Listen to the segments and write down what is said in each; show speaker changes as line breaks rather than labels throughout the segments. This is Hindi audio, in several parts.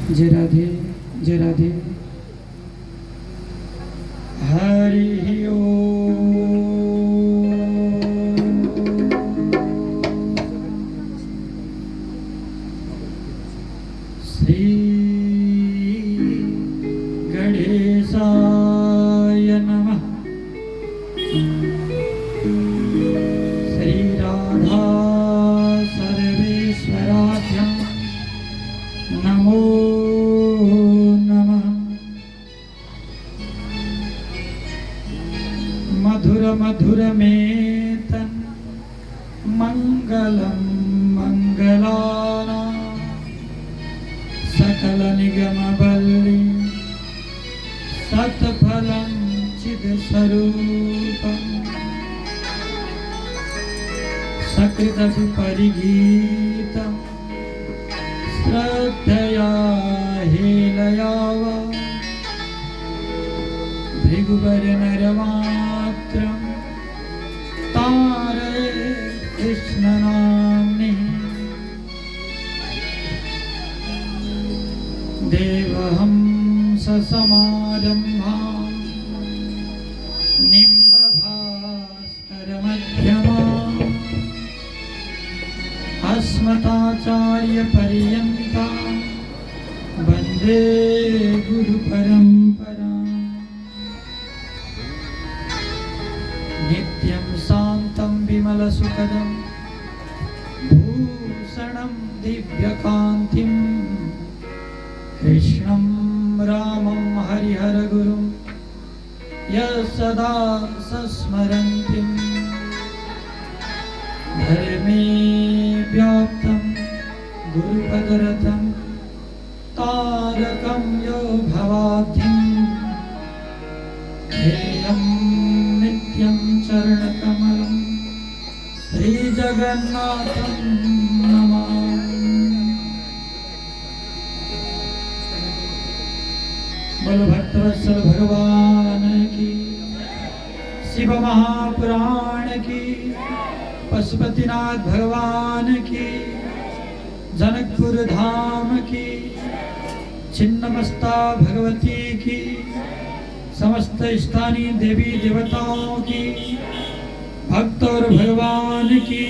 जय राधे जय राधे। हरि ओम। श्री गणेशाय नमः। श्री राधा सर्वेश्वराभ्यां नमो नमः। मधुर मधुर मेतन मंगलम मंगलानां सकल निगम बल्ली सत्फलं चिद स्वरूपं सकृत परिगीतं श्रद्धया हेलया वा भृगुवर नरमात्रं तारये कृष्णनाम्नि देवहंस समारम्भां निम्बभास्करमध्यमाम् अस्मदाचार्यपर्यन्तां वन्दे गुरुपरम्पराम्। नित्यं शान्तं विमलसुखदं भूषणं दिव्यकान्तिं कृष्णं रामं हरिहरगुरुं यः सदा संस्मरन्तिं धर्मे व्याप्तं गुरुपदरतं तारकं यो भवाब्धिं ध्येयं नित्यं चरणकमलं श्रीजगन्नाथं नमामि। बोलो भक्तवत्सल भगवान की, शिव महापुराण की, पशुपतिनाथ भगवान की, जनकपुर धाम की, छिन्नमस्ता भगवती की, समस्त स्थानीय देवी देवताओं की, भक्त और भगवान की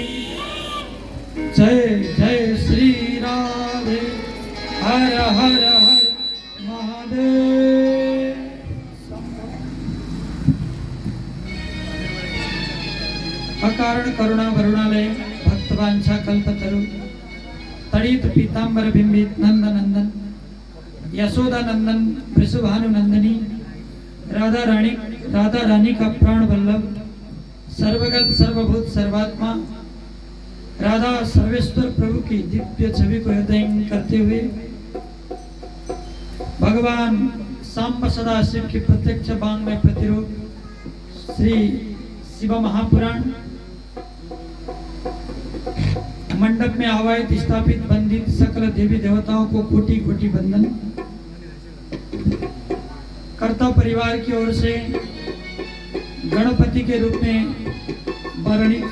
जय जय। श्री राधे हर हर हर महादेव। अकारण करुणा वरुणालय भक्तवांछा कल्पतरु तड़ित पीतांबर बिंबित नंद नंदन यशोदा नंदन वृषभानु नंदनी राधा रानी का प्राण वल्लभ सर्वगत सर्वभूत सर्वात्मा राधा सर्वेश्वर प्रभु की दिव्य छवि को हृदय करते हुए भगवान सांब सदाशिव की प्रत्यक्ष बांग में प्रतिरूप श्री शिव महापुराण मंडप में आवाहित स्थापित बंदित सकल देवी देवताओं को कोटि कोटि वंदन। कर्ता परिवार की ओर से गणपति के रूप में वर्णित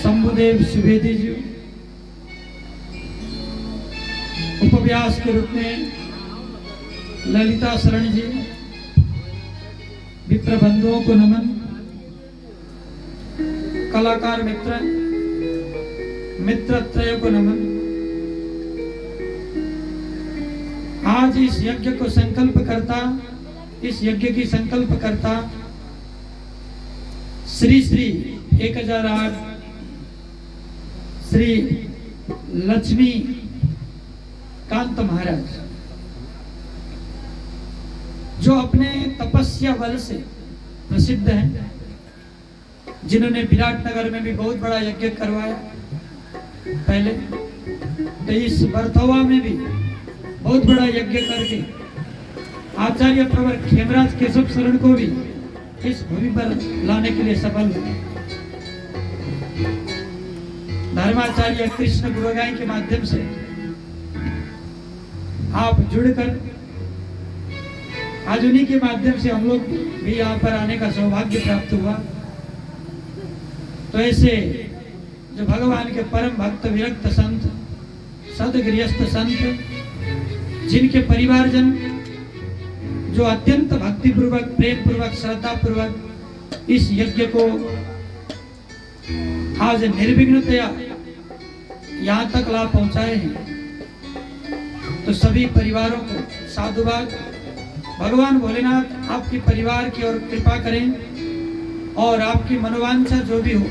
शंभुदेव सुवेदी जी, उपव्यास के रूप में ललिता शरण जी, मित्र बंधुओं को नमन, कलाकार मित्रत्रय को नमन। आज इस यज्ञ को संकल्प करता, इस यज्ञ की संकल्प करता श्री श्री 1008 श्री लक्ष्मी कांत महाराज, जो अपने तपस्या बल से प्रसिद्ध हैं, जिन्होंने विराटनगर में भी बहुत बड़ा यज्ञ करवाया पहले, तो इस बरथवा में भी बहुत बड़ा यज्ञ करके आचार्य प्रवर खेमराज केशव शरण को भी इस भूमि पर लाने के लिए सफल हुए। धर्माचार्य कृष्ण गुरुगाई के माध्यम से आप जुड़कर आज उन्हीं के माध्यम से हम लोग भी यहाँ पर आने का सौभाग्य प्राप्त हुआ। तो ऐसे जो भगवान के परम भक्त विरक्त संत सदगृहस्थ संत जिनके परिवारजन जो अत्यंत भक्तिपूर्वक, प्रेम पूर्वक, श्रद्धा पूर्वक इस यज्ञ को आज निर्विघ्नतया यहाँ तक लाभ पहुंचाए हैं, तो सभी परिवारों को साधुवाद। भगवान भोलेनाथ आपके परिवार की ओर कृपा करें और आपकी मनोवांछा जो भी हो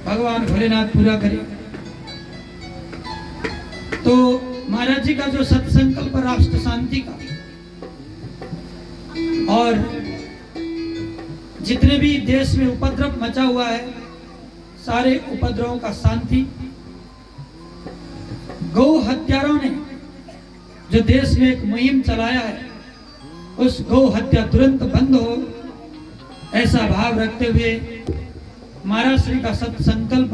भगवान भोलेनाथ पूरा करें। तो महाराज जी का जो सत्संकल्प राष्ट्र शांति का और जितने भी देश में उपद्रव मचा हुआ है, सारे उपद्रवों का शांति, गौ हत्यारों ने जो देश में एक मुहिम चलाया है, उस गौ हत्या तुरंत बंद हो, ऐसा भाव रखते हुए महाराज श्री का सत्संकल्प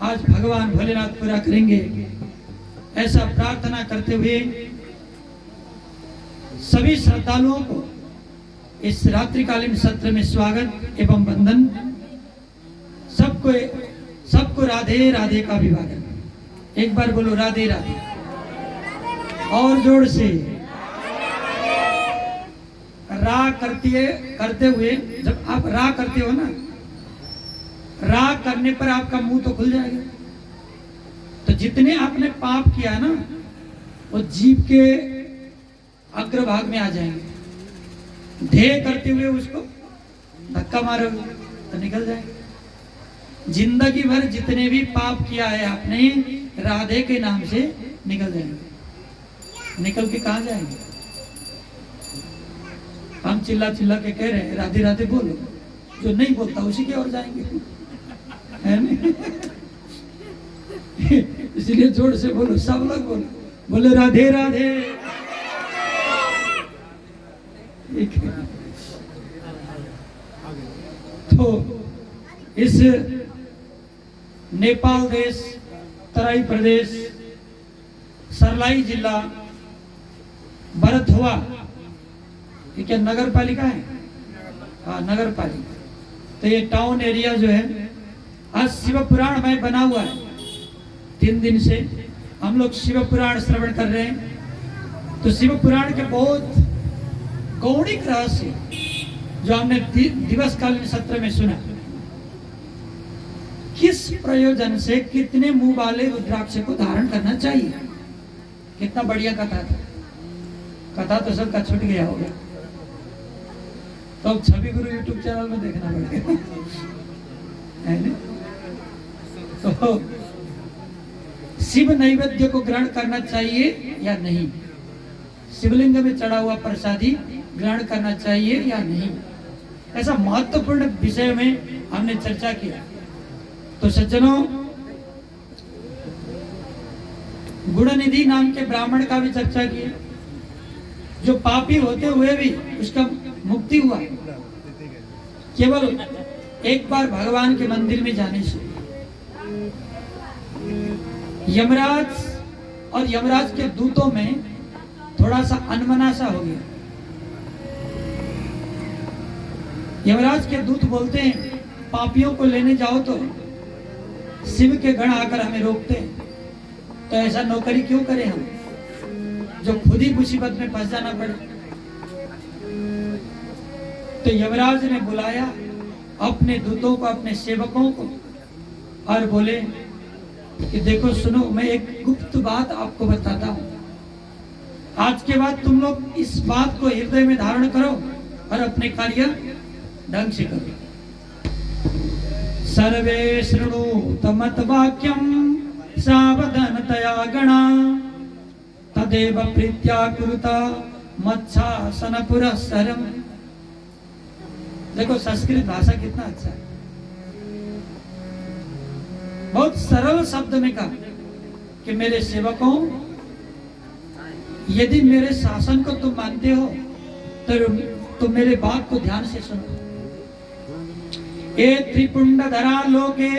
आज भगवान भोलेनाथ पूरा करेंगे, ऐसा प्रार्थना करते हुए सभी श्रद्धालुओं को इस रात्रिकालीन सत्र में स्वागत एवं वंदन। सबको राधे राधे का अभिवादन। एक बार बोलो राधे राधे, और जोर से। रा करते हुए, जब आप रा करते हो ना, रा करने पर आपका मुंह तो खुल जाएगा। तो जितने आपने पाप किया ना, वो जीभ के अग्रभाग में आ जाएंगे। ध्येय करते हुए उसको धक्का मारोगे तो निकल जाएंगे। जिंदगी भर जितने भी पाप किया है आपने, राधे के नाम से निकल जाएंगे। निकल के कहाँ जाएंगे? हम चिल्ला चिल्ला के कह रहे हैं राधे राधे बोलो, जो नहीं बोलता उसी की ओर जाएंगे, है नहीं? इसलिए जोर से बोलो, सब लोग बोलो, बोले राधे राधे। तो इस नेपाल देश, तराई प्रदेश, सरलाई जिला, भरतहुआ, ये क्या नगर पालिका है? हाँ, नगर पालिका। तो ये टाउन एरिया जो है आज शिव पुराण में बना हुआ है। 3 दिन से हम लोग शिव पुराण श्रवण कर रहे हैं। तो शिव पुराण के बहुत गौणिक रहस्य जो हमने दिवसकालीन सत्र में सुना, किस प्रयोजन से कितने मुंह वाले रुद्राक्ष को धारण करना चाहिए। कितना बढ़िया कथा था। कथा तो सबका छूट गया होगा, तो छवि गुरु यूट्यूब चैनल में देखना पड़ेगा, है ना? तो शिव नैवेद्य को ग्रहण करना चाहिए या नहीं, शिवलिंग में चढ़ा हुआ प्रसादी ग्रहण करना चाहिए या नहीं, ऐसा महत्वपूर्ण विषय में हमने चर्चा किया। तो सज्जनों, गुणनिधि नाम के ब्राह्मण का भी चर्चा की, जो पापी होते हुए भी उसका मुक्ति हुआ केवल एक बार भगवान के मंदिर में जाने से। यमराज और यमराज के दूतों में थोड़ा सा अनमना हो गया। यमराज के दूत बोलते हैं पापियों को लेने जाओ तो शिव के गण आकर हमें रोकते हैं, तो ऐसा नौकरी क्यों करें हम, जो खुद ही मुसीबत में फंस जाना पड़े। तो यमराज ने बुलाया अपने दूतों को, अपने सेवकों को, और बोले कि देखो सुनो, मैं एक गुप्त बात आपको बताता हूं। आज के बाद तुम लोग इस बात को हृदय में धारण करो और अपने कार्य ढंग से करो। सर्वे शृणुत मत वाक्यम सावधानतया गणा तदेव प्रीत्या कुरुता मत्शासन पुरस्सरम। देखो संस्कृत भाषा कितना अच्छा है, बहुत सरल शब्द में कहा कि मेरे सेवकों, यदि मेरे शासन को तुम मानते हो तो मेरे बात को ध्यान से सुनो। ए त्रिपुंडधरा लोके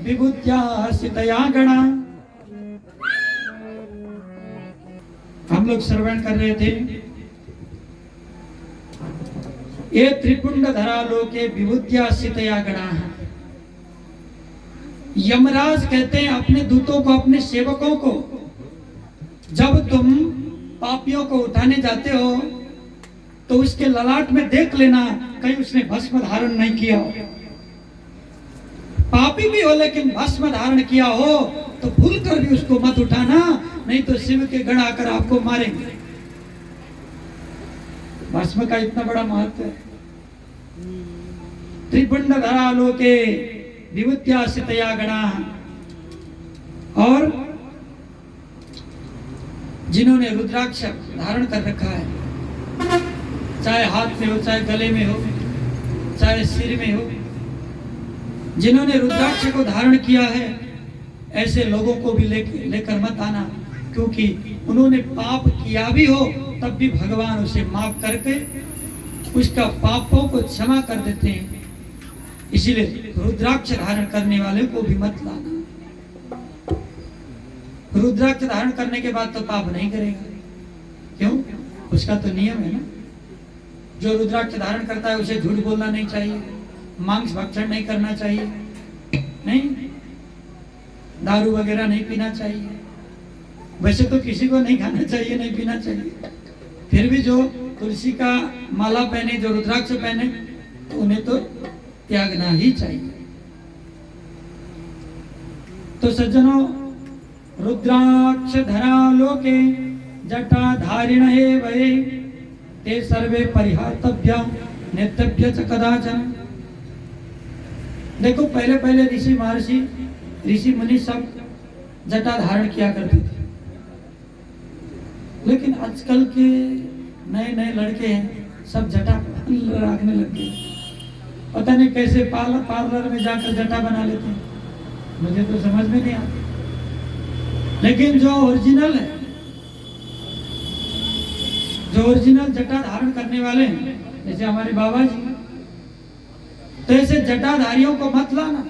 विभूत्या सितया गणा। हम लोग श्रवण कर रहे थे, ए त्रिपुंडधरा लोके विभूत्या सितया गणा। यमराज कहते हैं अपने दूतों को, अपने सेवकों को, जब तुम पापियों को उठाने जाते हो तो उसके ललाट में देख लेना कहीं उसने भस्म धारण नहीं किया हो। पापी भी हो लेकिन भस्म धारण किया हो तो भूल कर भी उसको मत उठाना, नहीं तो शिव के गण आकर आपको मारेंगे। भस्म का इतना बड़ा महत्व है। त्रिपुंड धरा लोके विभूत्यासितया गणा, और जिन्होंने रुद्राक्ष धारण कर रखा है, चाहे हाथ में हो, चाहे गले में हो, चाहे सिर में हो, जिन्होंने रुद्राक्ष को धारण किया है, ऐसे लोगों को भी लेकर मत आना, क्योंकि उन्होंने पाप किया भी हो तब भी भगवान उसे माफ करके उसका पापों को क्षमा कर देते हैं। इसीलिए रुद्राक्ष धारण करने वाले को भी मत लाना। रुद्राक्ष धारण करने के बाद तो पाप नहीं करेगा, क्यों? उसका तो नियम है ना। जो रुद्राक्ष धारण करता है उसे झूठ बोलना नहीं चाहिए, मांस भक्षण नहीं करना चाहिए, नहीं, दारू वगैरह नहीं पीना चाहिए। वैसे तो किसी को नहीं खाना चाहिए, नहीं पीना चाहिए, फिर भी जो तुलसी का माला पहने, जो रुद्राक्ष पहने, तो उन्हें तो त्यागना ही चाहिए। तो सज्जनों, रुद्राक्ष धरा लोके जटा धारिण हे वये ते सर्वे परिहातव्या नेतव्य च कदाचन। देखो, पहले पहले ऋषि महर्षि, ऋषि मुनि सब जटा धारण किया करते थे, लेकिन आजकल के नए नए लड़के हैं सब जटा रखने लग गए। पता नहीं कैसे पार्लर में जाकर जटा बना लेते हैं, मुझे तो समझ में नहीं आता। लेकिन जो ओरिजिनल है, जो ओरिजिनल जटा धारण करने वाले हैं, जैसे हमारे बाबा जी, तो ऐसे जटाधारियों को मत लाना।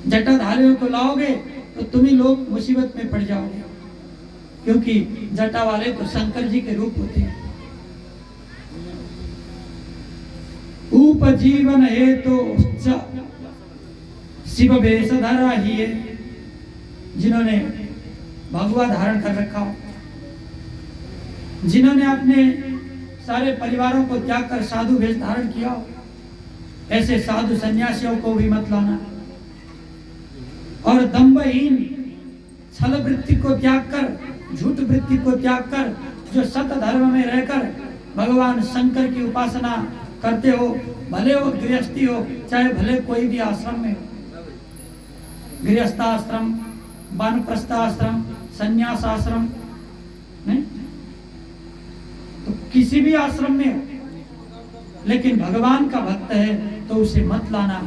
जटाधारियों को लाओगे तो तुम ही लोग मुसीबत में पड़ जाओगे, क्योंकि जटा वाले तो शंकर जी के रूप होते हैं। उपजीवन है तो शिव वेश धरा ही है, जिन्होंने भगवा धारण कर रखा हो, जिन्होंने अपने सारे परिवारों को त्याग कर साधु वेश धारण किया हो, ऐसे साधु सन्यासियों को भी मत लाना। और दंभहीन छल वृत्ति को त्याग कर, झूठ वृत्ति को त्याग कर, जो सत धर्म में रहकर भगवान शंकर की उपासना करते हो, भले वो गृहस्थी हो, चाहे भले कोई भी आश्रम में, गृहस्थाश्रम, वानप्रस्थाश्रम, संन्यास आश्रम, नहीं तो किसी भी आश्रम में हो, लेकिन भगवान का भक्त है तो उसे मत लाना,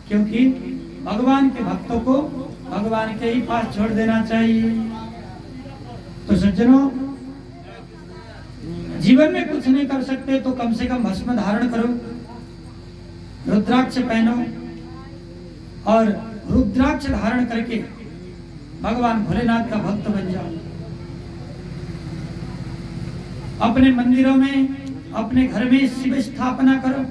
क्योंकि भगवान के भक्तों को भगवान के ही पास छोड़ देना चाहिए। तो सज्जनों, जीवन में कुछ नहीं कर सकते तो कम से कम भस्म धारण करो, रुद्राक्ष पहनो, और रुद्राक्ष धारण करके भगवान भोलेनाथ का भक्त बन जाओ। अपने मंदिरों में, अपने घर में शिव स्थापना करो।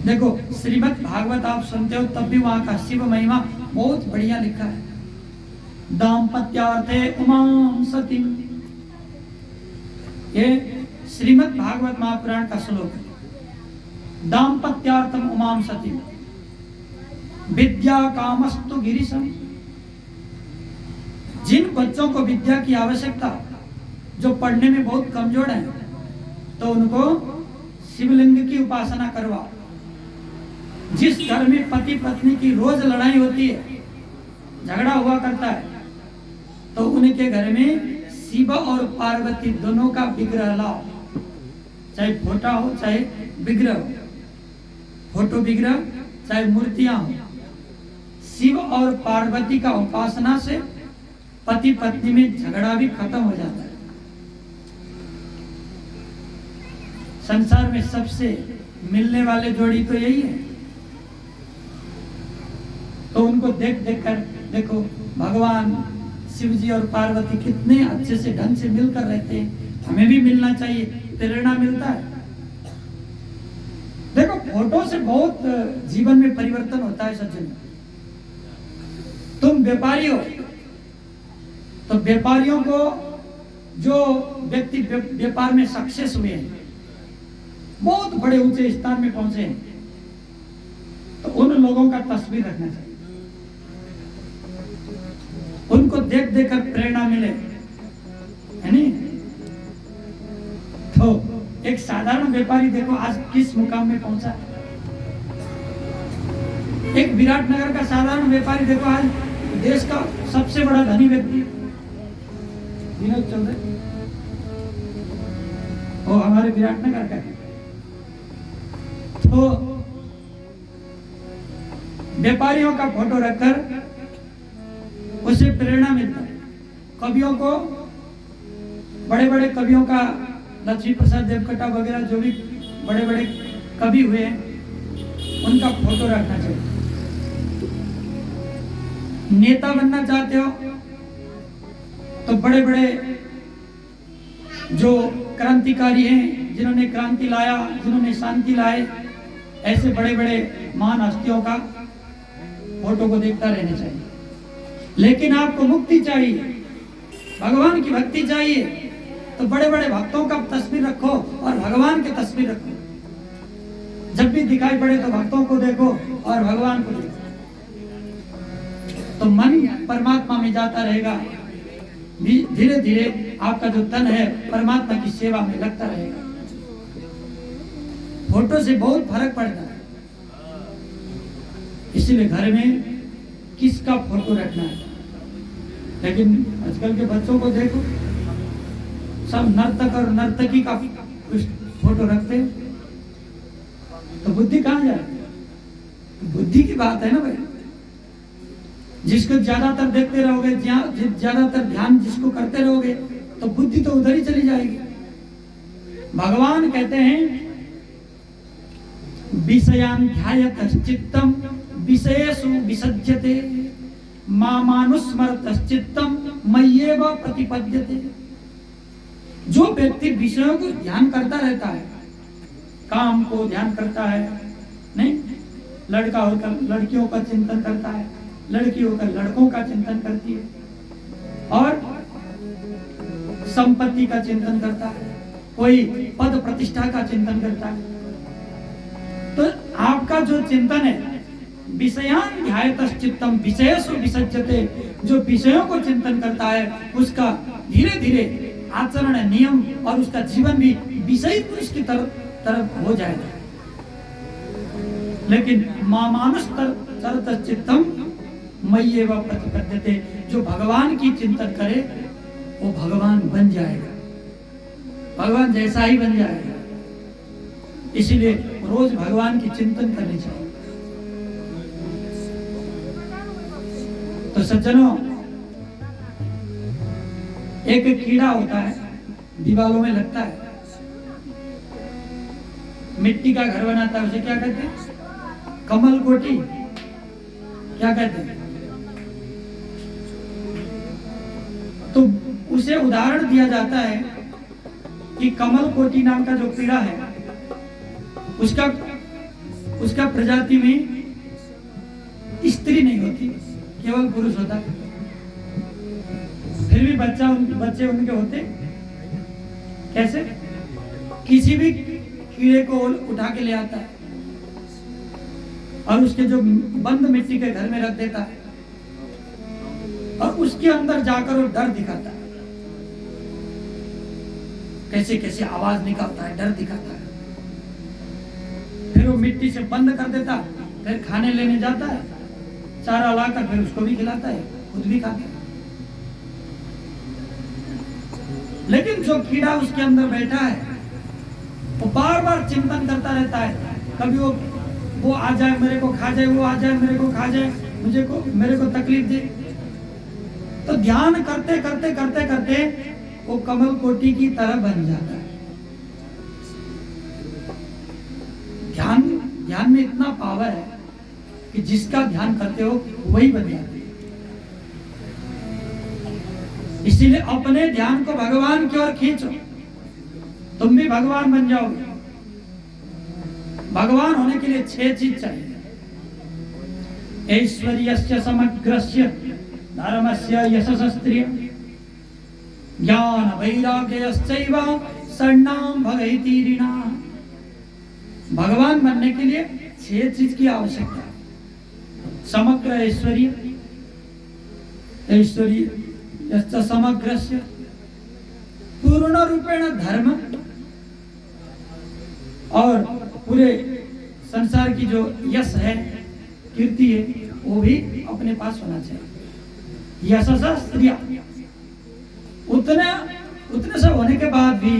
देखो, श्रीमद् भागवत आप सुनते हो तब भी वहां का शिव महिमा बहुत बढ़िया लिखा है। दाम्पत्यार्थे उमां सती, ये श्रीमद् भागवत महापुराण का श्लोक है। दाम्पत्यार्थम उमां सती विद्या कामस्तु गिरीशम। जिन बच्चों को विद्या की आवश्यकता, जो पढ़ने में बहुत कमजोर हैं, तो उनको शिवलिंग की उपासना करवाओ। जिस घर में पति पत्नी की रोज लड़ाई होती है, झगड़ा हुआ करता है, तो उनके घर में शिव और पार्वती दोनों का विग्रह लाओ, चाहे फोटा हो चाहे विग्रह हो, फोटो विग्रह चाहे मूर्तियां हो। शिव और पार्वती का उपासना से पति पत्नी में झगड़ा भी खत्म हो जाता है। संसार में सबसे मिलने वाले जोड़ी तो यही है। तो उनको देख देख कर देखो, भगवान शिव जी और पार्वती कितने अच्छे से ढंग से मिलकर रहते हैं। हमें भी मिलना चाहिए, प्रेरणा मिलता है। देखो, फोटो से बहुत जीवन में परिवर्तन होता है। सज्जन, तुम व्यापारी हो, तो व्यापारियों को, जो व्यक्ति व्यापार में सक्सेस हुए हैं, बहुत बड़े ऊंचे स्थान में पहुंचे हैं, तो उन लोगों का तस्वीर रखना चाहिए। उनको देख देख कर प्रेरणा मिले, है नहीं? तो एक साधारण व्यापारी देखो आज किस मुकाम में पहुंचा। एक विराटनगर का साधारण व्यापारी देखो आज देश का सबसे बड़ा धनी व्यक्ति विनोद चौधरी, वो हमारे विराटनगर का है। तो व्यापारियों का फोटो रखकर उसे प्रेरणा मिलता है। कवियों को, बड़े बड़े कवियों का, लक्ष्मी प्रसाद देवकोटा वगैरह जो भी बड़े बड़े कवि हुए हैं, उनका फोटो रखना चाहिए। नेता बनना चाहते हो तो बड़े बड़े जो क्रांतिकारी हैं, जिन्होंने क्रांति लाया, जिन्होंने शांति लाए, ऐसे बड़े बड़े महान हस्तियों का फोटो को देखता रहना चाहिए। लेकिन आपको मुक्ति चाहिए, भगवान की भक्ति चाहिए, तो बड़े बड़े भक्तों का तस्वीर रखो और भगवान की तस्वीर रखो। जब भी दिखाई पड़े तो भक्तों को देखो और भगवान को देखो, तो मन परमात्मा में जाता रहेगा। धीरे धीरे आपका जो तन है परमात्मा की सेवा में लगता रहेगा। फोटो से बहुत फर्क पड़ता है। इसीलिए घर में किसका फोटो रखना है। लेकिन आजकल के बच्चों को देखो, सब नर्तक और नर्तकी का फोटो रखते हैं, तो बुद्धि कहां जाए? बुद्धि की बात है ना भाई। जिसको ज्यादातर देखते रहोगे, ज्यादातर ध्यान जिसको करते रहोगे, तो बुद्धि तो उधर ही चली जाएगी। भगवान कहते हैं विषयान् ध्यायतश्चित्तम् विषयेषु विसज्जते मामानुस्मरतश्चित्तम् मय्येव प्रतिपद्यते। जो व्यक्ति विषयों को ध्यान करता रहता है, काम को ध्यान करता है, नहीं, लड़का होकर लड़कियों का चिंतन करता है, लड़की होकर लड़कों का चिंतन करती है, और संपत्ति का चिंतन करता है, कोई पद प्रतिष्ठा का चिंतन करता है, तो आपका जो चिंतन है विषयान् ध्यायतश्चित्तम् विषयेषु विसज्जते, जो विषयों को चिंतन करता है उसका धीरे धीरे आचरण, नियम और उसका जीवन भी विषयी पुरुष की तरफ हो जाएगा। लेकिन मामानुष तरतश्चित्तम् मय्येव प्रतिपद्यते, जो भगवान की चिंतन करे वो भगवान बन जाएगा, भगवान जैसा ही बन जाएगा। इसीलिए रोज भगवान की चिंतन करनी चाहिए। तो सज्जनों, एक कीड़ा होता है, दीवारों में लगता है, मिट्टी का घर बनाता है, उसे क्या कहते हैं? कमल कोटी। क्या कहते हैं? तो उसे उदाहरण दिया जाता है कि कमल कोटी नाम का जो कीड़ा है, उसका प्रजाति में स्त्री नहीं होती, केवल पुरुष होता है। फिर भी बच्चे उनके होते कैसे? किसी भी कीड़े को उठा के ले आता है और उसके जो बंद मिट्टी के घर में रख देता है, और उसके अंदर जाकर वो डर दिखाता है, कैसे कैसे आवाज निकालता है, डर दिखाता है। फिर वो मिट्टी से बंद कर देता है, फिर खाने लेने जाता है, चारा लाकर फिर उसको भी खिलाता है, खुद भी खाता है। लेकिन जो कीड़ा उसके अंदर बैठा है वो बार बार चिंतन करता रहता है, कभी वो आ जाए मेरे को खा जाए, वो आ जाए मेरे को खा जाए, मेरे को तकलीफ दे। तो ध्यान करते करते करते करते वो कमल कोटी की तरह बन जाता है। ध्यान में इतना पावर है कि जिसका ध्यान करते हो वही बन जाते है। इसीलिए अपने ध्यान को भगवान की ओर खींचो, तुम भी भगवान बन जाओगे। भगवान होने के लिए 6 चीज चाहिए। ऐश्वर्यस्य समग्रस्य धर्मस्य यशस्त्रिय ज्ञान वैराग्यश्चैव शरणां भगैतीरिणा। भगवान बनने के लिए 6 चीज की आवश्यकता है। समग्र ऐश्वर्य, यश्च समग्रस्य, पूर्ण रूपेण धर्म, और पूरे संसार की जो यश है, कीर्ति है, वो भी अपने पास होना चाहिए। यशसा स्त्रिया, उतने सब होने के बाद भी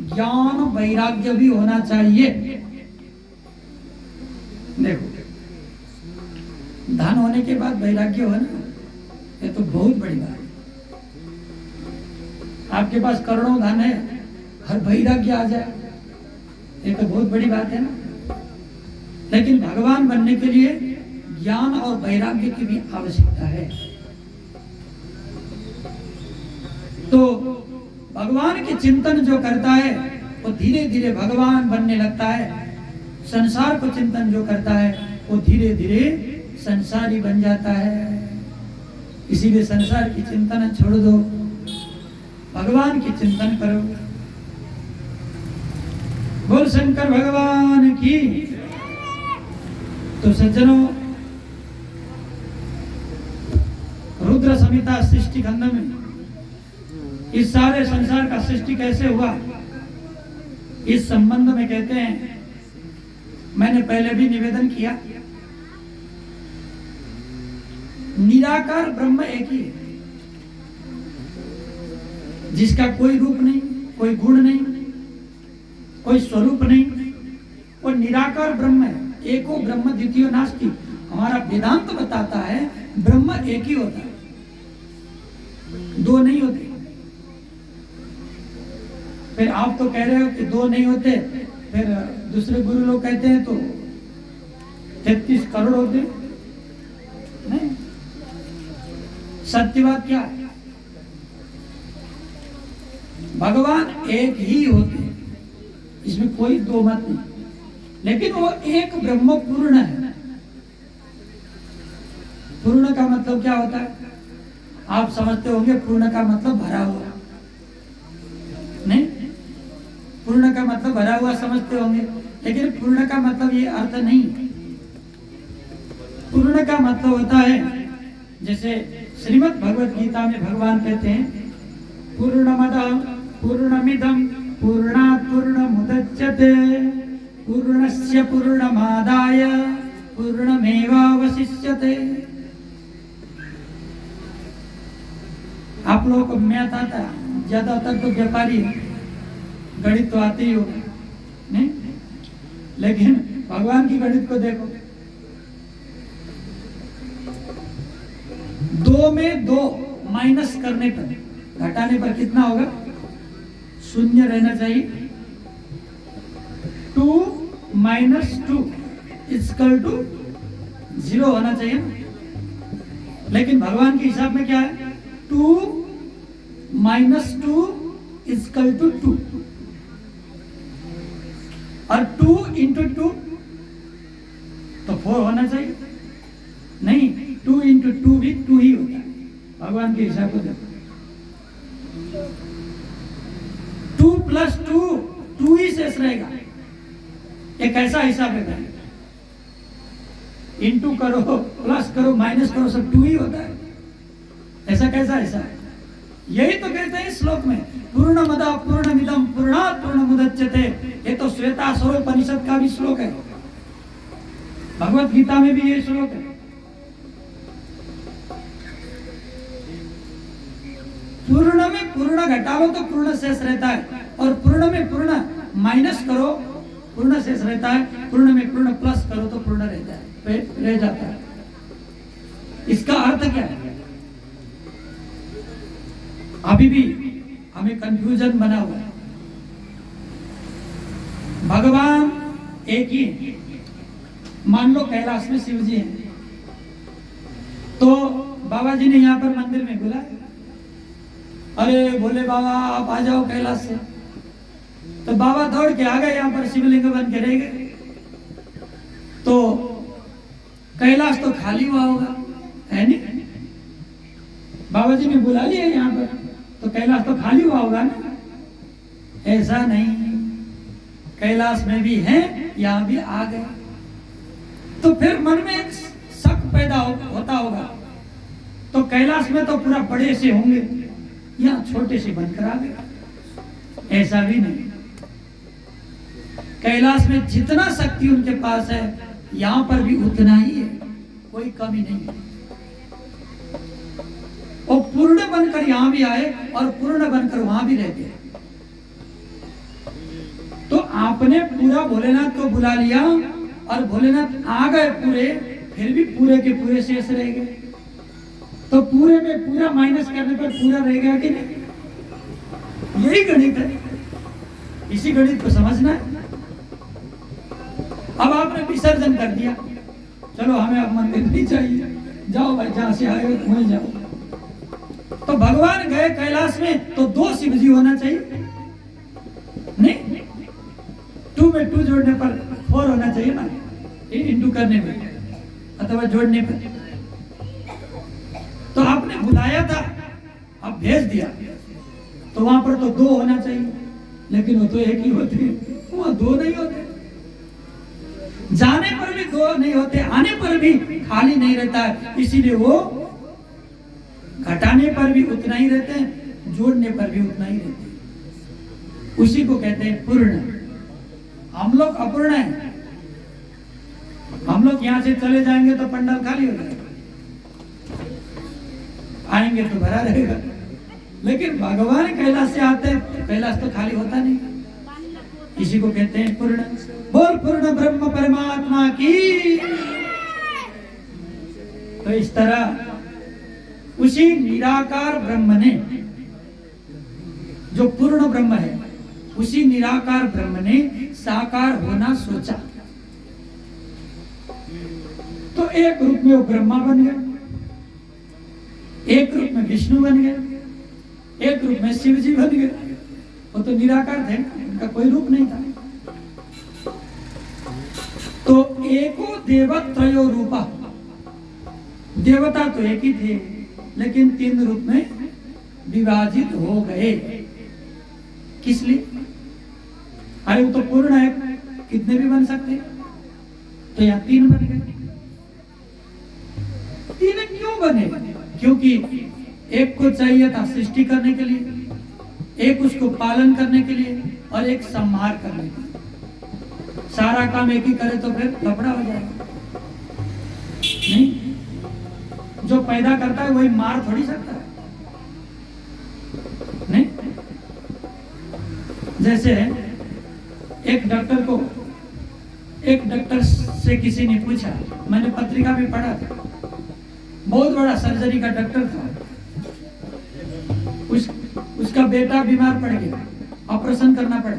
ज्ञान वैराग्य भी होना चाहिए। देखो, धन होने के बाद वैराग्य हो ना, ये तो बहुत बड़ी बात है। आपके पास करोड़ों धन है, हर वैराग्य आ जाए, ये तो बहुत बड़ी बात है ना। लेकिन भगवान बनने के लिए ज्ञान और वैराग्य की भी आवश्यकता है। तो भगवान के चिंतन जो करता है वो धीरे धीरे भगवान बनने लगता है। संसार को चिंतन जो करता है वो धीरे धीरे संसारी बन जाता है। इसीलिए संसार की चिंतन छोड़ दो, भगवान की चिंतन करो। बोल शंकर भगवान की। तो सज्जनों, रुद्र संहिता सृष्टि खंड में इस सारे संसार का सृष्टि कैसे हुआ, इस संबंध में कहते हैं, मैंने पहले भी निवेदन किया, निराकार ब्रह्म एक ही है, जिसका कोई रूप नहीं, कोई गुण नहीं, कोई स्वरूप नहीं, वो निराकार ब्रह्म है। एको ब्रह्म द्वितीयो नास्ति। हमारा वेदांत बताता है ब्रह्म एक ही होता है, दो नहीं होते। फिर आप तो कह रहे हो कि दो नहीं होते, फिर दूसरे गुरु लोग कहते हैं तो 33 करोड़ होते। नहीं, सत्य बात क्या है? भगवान एक ही होते हैं, इसमें कोई दो मत नहीं। लेकिन वो एक ब्रह्म पूर्ण है। पूर्ण का मतलब क्या होता है? आप समझते होंगे पूर्ण का मतलब भरा हुआ। नहीं, पूर्ण का मतलब भरा हुआ समझते होंगे, लेकिन पूर्ण का मतलब ये अर्थ नहीं। पूर्ण का मतलब होता है, जैसे श्रीमद् भगवत गीता में भगवान कहते हैं, पूर्णमदः पूर्णमिदं पूर्णात् पूर्णमुदच्यते पूर्णस्य पूर्णमादाय पूर्णमेवावशिष्यते। आप लोगों को मैथ आता है, ज्यादातर तो व्यापारी है, गणित तो आते ही हो, नहीं? लेकिन भगवान की गणित को देखो, 2 में 2 माइनस करने पर, घटाने पर कितना होगा? 0 रहना चाहिए। 2 माइनस 2 इक्वल टू 0 होना चाहिए। लेकिन भगवान के हिसाब में क्या है? 2 माइनस 2 इक्वल टू 2, और 2 इंटू 2 तो 4 होना चाहिए। नहीं, 2 इंटू 2 भी 2 ही होता है भगवान के हिसाब को देखो। 2 प्लस 2 2 ही शेष रहेगा। एक ऐसा हिसाब है, इंटू करो, प्लस करो, माइनस करो, सब 2 ही होता है। ऐसा कैसा हिसाब है? यही तो कहते हैं श्लोक में, पूर्णमदः पूर्णमिदं पूर्णात् पूर्णमुदच्यते। ये तो श्वेताश्वरोपनिषद का भी श्लोक है, भगवत गीता में भी ये श्लोक है। पूर्ण में पूर्ण घटा लो तो पूर्ण शेष रहता है, और पूर्ण में पूर्ण माइनस करो, पूर्ण शेष रहता है। पूर्ण में पूर्ण प्लस करो तो पूर्ण रहता है, रह जाता है। इसका अर्थ क्या है? अभी भी हमें कंफ्यूजन बना हुआ है। भगवान एक ही है। मान लो कैलाश में शिव जी हैं, तो बाबा जी ने यहाँ पर मंदिर में बुलाया, अरे भोले बाबा आप आ जाओ कैलाश से। तो बाबा दौड़ के आ गए, यहाँ पर शिवलिंग बन के रह गए। तो कैलाश तो खाली हुआ होगा, है नहीं? बाबा जी ने बुला लिया यहाँ पर, तो कैलाश तो खाली हुआ होगा ना। ऐसा नहीं, कैलाश में भी है, यहाँ भी आ गए। तो फिर मन में एक शक पैदा होता होगा, तो कैलाश में तो पूरा बड़े से होंगे, यहाँ छोटे से बनकर आ गए। ऐसा भी नहीं, कैलाश में जितना शक्ति उनके पास है, यहाँ पर भी उतना ही है, कोई कमी नहीं है। वो पूर्ण बनकर यहाँ भी आए और पूर्ण बनकर वहां भी रहते हैं। तो आपने पूरा भोलेनाथ को बुला लिया और भोलेनाथ आ गए पूरे, फिर भी पूरे के पूरे शेष रह गए। तो पूरे में पूरा माइनस करने पर पूरा रह गया कि नहीं? यही गणित है, इसी गणित को समझना है। अब आपने विसर्जन कर दिया, चलो हमें अब मंदिर नहीं चाहिए, जाओ भाई जहां से आए हो वहीं जाओ। तो भगवान गए कैलाश में, तो 2 शिवजी होना चाहिए नहीं, 2 में 2 जोड़ने पर 4 होना चाहिए ना, इंटू करने पर अथवा जोड़ने पर। तो आपने बुलाया था, अब भेज दिया, तो वहां पर तो 2 होना चाहिए, लेकिन वो तो एक ही होते हैं, वहां 2 नहीं होते। जाने पर भी 2 नहीं होते, आने पर भी खाली नहीं रहता है, इसीलिए वो घटाने पर भी उतना ही रहते हैं, जोड़ने पर भी उतना ही रहते हैं। उसी को कहते हैं पूर्ण। हम लोग अपूर्ण हैं, हम लोग यहाँ से चले जाएंगे तो पंडाल खाली हो जाएगा, आएंगे तो भरा रहेगा। लेकिन भगवान कैलाश से आते हैं, कैलाश तो खाली होता नहीं, इसी को कहते हैं पूर्ण। बोल पूर्ण ब्रह्म परमात्मा की। तो इस तरह उसी निराकार ब्रह्म ने, जो पूर्ण ब्रह्म है, उसी निराकार ब्रह्म ने साकार होना सोचा। तो एक रूप में वो ब्रह्मा बन गए, एक रूप में विष्णु बन गए, एक रूप में शिव जी बन गए। वो तो निराकार थे, उनका कोई रूप नहीं था। तो एको देवत्रयो रूपा, देवता तो एक ही थे, लेकिन 3 रूप में विभाजित हो गए। किस लिए? अरे वो तो पूर्ण है, कितने भी बन सकते हैं, तो यहाँ 3 बन गए। 3 क्यों बने? क्योंकि एक को चाहिए था सृष्टि करने के लिए, एक उसको पालन करने के लिए, और एक संहार करने के लिए। सारा काम एक ही करे तो फिर लफड़ा हो जाएगा। नहीं, जो पैदा करता है वही मार थोड़ी सकता है। नहीं, जैसे एक डॉक्टर से किसी ने पूछा, मैंने पत्रिका में पढ़ा था, बहुत बड़ा सर्जरी का डॉक्टर था, उसका बेटा बीमार पड़ गया, ऑपरेशन करना पड़ा।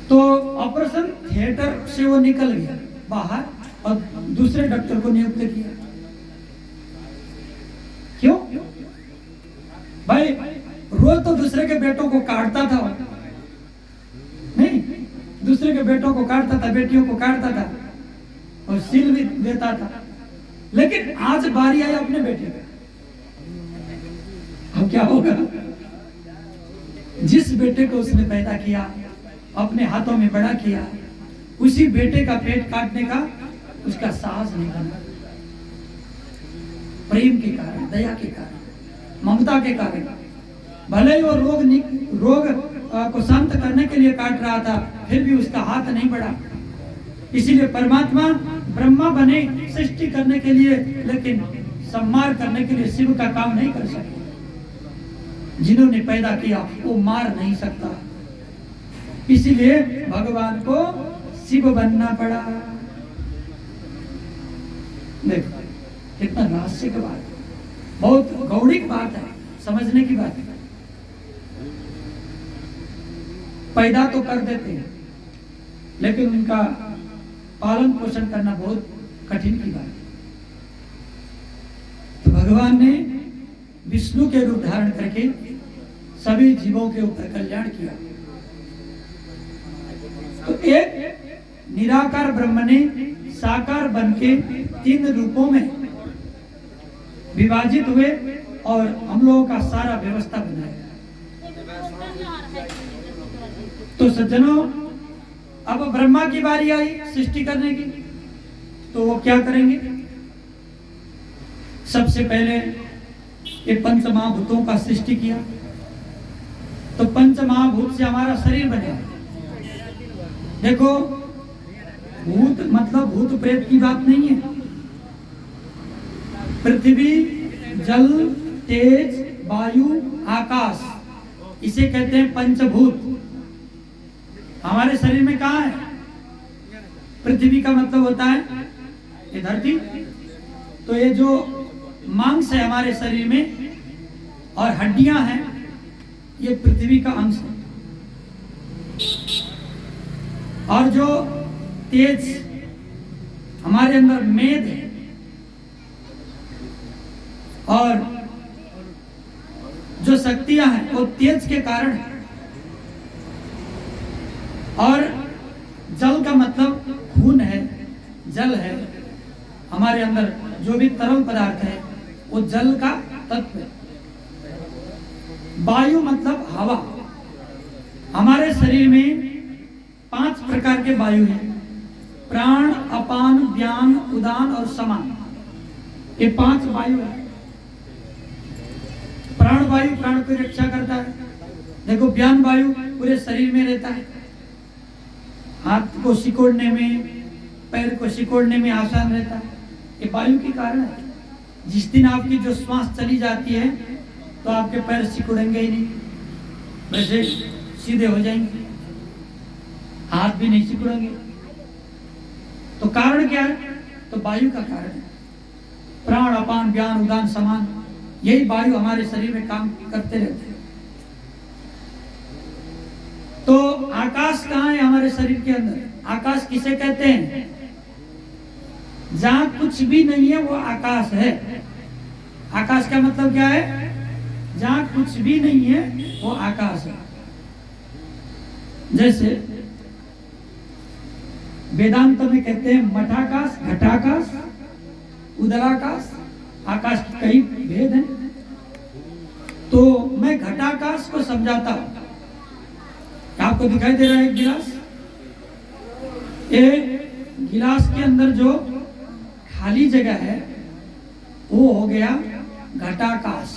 तो ऑपरेशन थिएटर से वो निकल गया बाहर और दूसरे डॉक्टर को नियुक्त किया। क्यों भाई? रोज तो दूसरे के बेटों को काटता था, नहीं, दूसरे के बेटों को काटता था, बेटियों को काटता था और सिल भी देता था। लेकिन आज बारी आई अपने बेटे का, अब क्या होगा? जिस बेटे को उसने पैदा किया, अपने हाथों में बड़ा किया, उसी बेटे का पेट काटने का उसका साहस नहीं बना। प्रेम के कारण, दया के कारण, ममता के कारण। भले ही वो रोग को शांत करने के लिए काट रहा था, फिर भी उसका हाथ नहीं बढ़ा। इसीलिए परमात्मा ब्रह्मा बने सृष्टि करने के लिए, लेकिन संहार करने के लिए शिव का काम नहीं कर सके। जिन्होंने पैदा किया वो मार नहीं सकता, इसीलिए भगवान को शिव बनना पड़ा। देखो कितना रहस्य की बात है, बहुत गौड़िक बात है, समझने की बात है। पैदा तो कर देते हैं, लेकिन उनका पालन पोषण करना बहुत कठिन की बात है। तो भगवान ने विष्णु के रूप धारण करके सभी जीवों के ऊपर कल्याण किया। तो एक निराकार ब्रह्म ने साकार बन के 3 रूपों में विभाजित हुए और हम लोगों का सारा व्यवस्था बनाया। तो सज्जनों, अब ब्रह्मा की बारी आई सृष्टि करने की, तो वो क्या करेंगे? सबसे पहले ये पंच महाभूतों का सृष्टि किया। तो पंच महाभूत से हमारा शरीर बने। देखो, भूत मतलब भूत प्रेत की बात नहीं है। पृथ्वी, जल, तेज, वायु, आकाश, इसे कहते हैं पंचभूत। हमारे शरीर में कहाँ है? पृथ्वी का मतलब होता है ये धरती। तो ये जो मांस है हमारे शरीर में और हड्डियां हैं, ये पृथ्वी का अंश है। और जो तेज हमारे अंदर मेद है और जो शक्तियां हैं वो तेज के कारण है। और जल का मतलब खून है, जल है। हमारे अंदर जो भी तरल पदार्थ है वो जल का तत्व है। वायु मतलब हवा। हमारे शरीर में 5 प्रकार के वायु हैं: प्राण, अपान, व्यान, उदान और समान। ये 5 वायु है। प्राण वायु प्राण की रक्षा करता है। देखो, व्यान वायु पूरे शरीर में रहता है। हाथ को सिकोड़ने में, पैर को सिकोड़ने में आसान रहता है। ये वायु के कारण है। जिस दिन आपकी जो श्वास चली जाती है तो आपके पैर सिकुड़ेंगे ही नहीं, वैसे सीधे हो जाएंगे, हाथ भी नहीं सिकुड़ेंगे। तो कारण क्या है? तो वायु का कारण है। प्राण, अपान, व्यान, उदान, समान, यही वायु हमारे शरीर में काम करते रहते हैं। तो आकाश कहाँ है हमारे शरीर के अंदर? आकाश किसे कहते हैं? जहां कुछ भी नहीं है वो आकाश है। आकाश का मतलब क्या है? जहां कुछ भी नहीं है वो आकाश है। जैसे वेदांत में कहते हैं मठाकाश, घटाकाश, उदराकाश। आकाश के कई भेद हैं। तो मैं घटाकाश को समझाता हूं। आपको दिखाई दे रहा है एक गिलास? एक गिलास के अंदर जो खाली जगह है वो हो गया घटाकाश।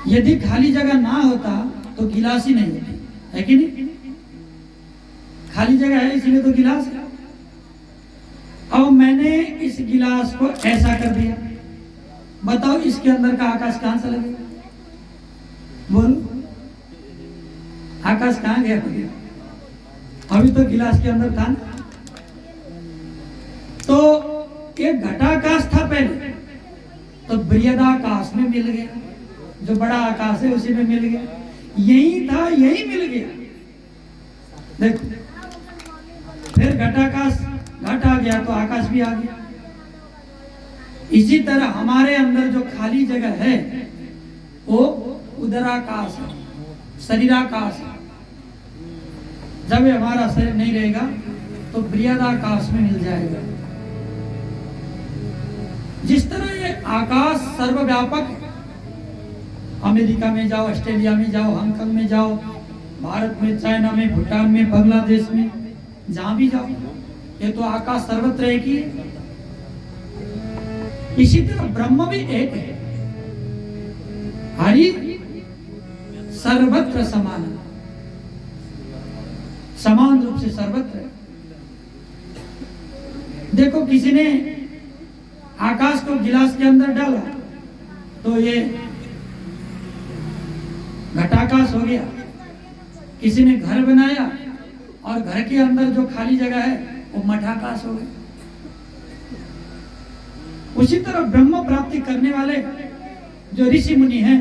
यदि खाली जगह ना होता तो गिलास ही नहीं होती, है कि नहीं? खाली जगह है इसलिए तो गिलास है। अब मैंने इस गिलास को ऐसा कर दिया, बताओ इसके अंदर का आकाश कहां से लगेगा? बोलो, आकाश कहां गया? अभी तो गिलास के अंदर था ना। तो एक घटाकाश था पहले, तो बृहदाकाश में मिल गया। जो बड़ा आकाश है उसी में मिल गया। यही था, यही मिल गया। देखो, फिर घटाकाश, घट आ गया तो आकाश भी आ गया। इसी तरह हमारे अंदर जो खाली जगह है वो उदराकाश है, शरीराकाश है। जब ये हमारा शरीर नहीं रहेगा तो बृहदाकाश में मिल जाएगा। जिस तरह ये आकाश सर्वव्यापक है, अमेरिका में जाओ, ऑस्ट्रेलिया में जाओ, हांगकांग में जाओ, भारत में, चाइना में, भूटान में, बांग्लादेश में, जहां भी जाओ, ये तो आकाश सर्वत्र एक ही है। इसी तरह ब्रह्म भी एक है। हरि सर्वत्र समान, समान रूप से सर्वत्र। देखो, किसी ने आकाश को गिलास के अंदर डाला तो ये घटाकाश हो गया। किसी ने घर बनाया और घर के अंदर जो खाली जगह है वो मठाकाश हो गया। उसी तरह ब्रह्म प्राप्ति करने वाले जो ऋषि मुनि हैं,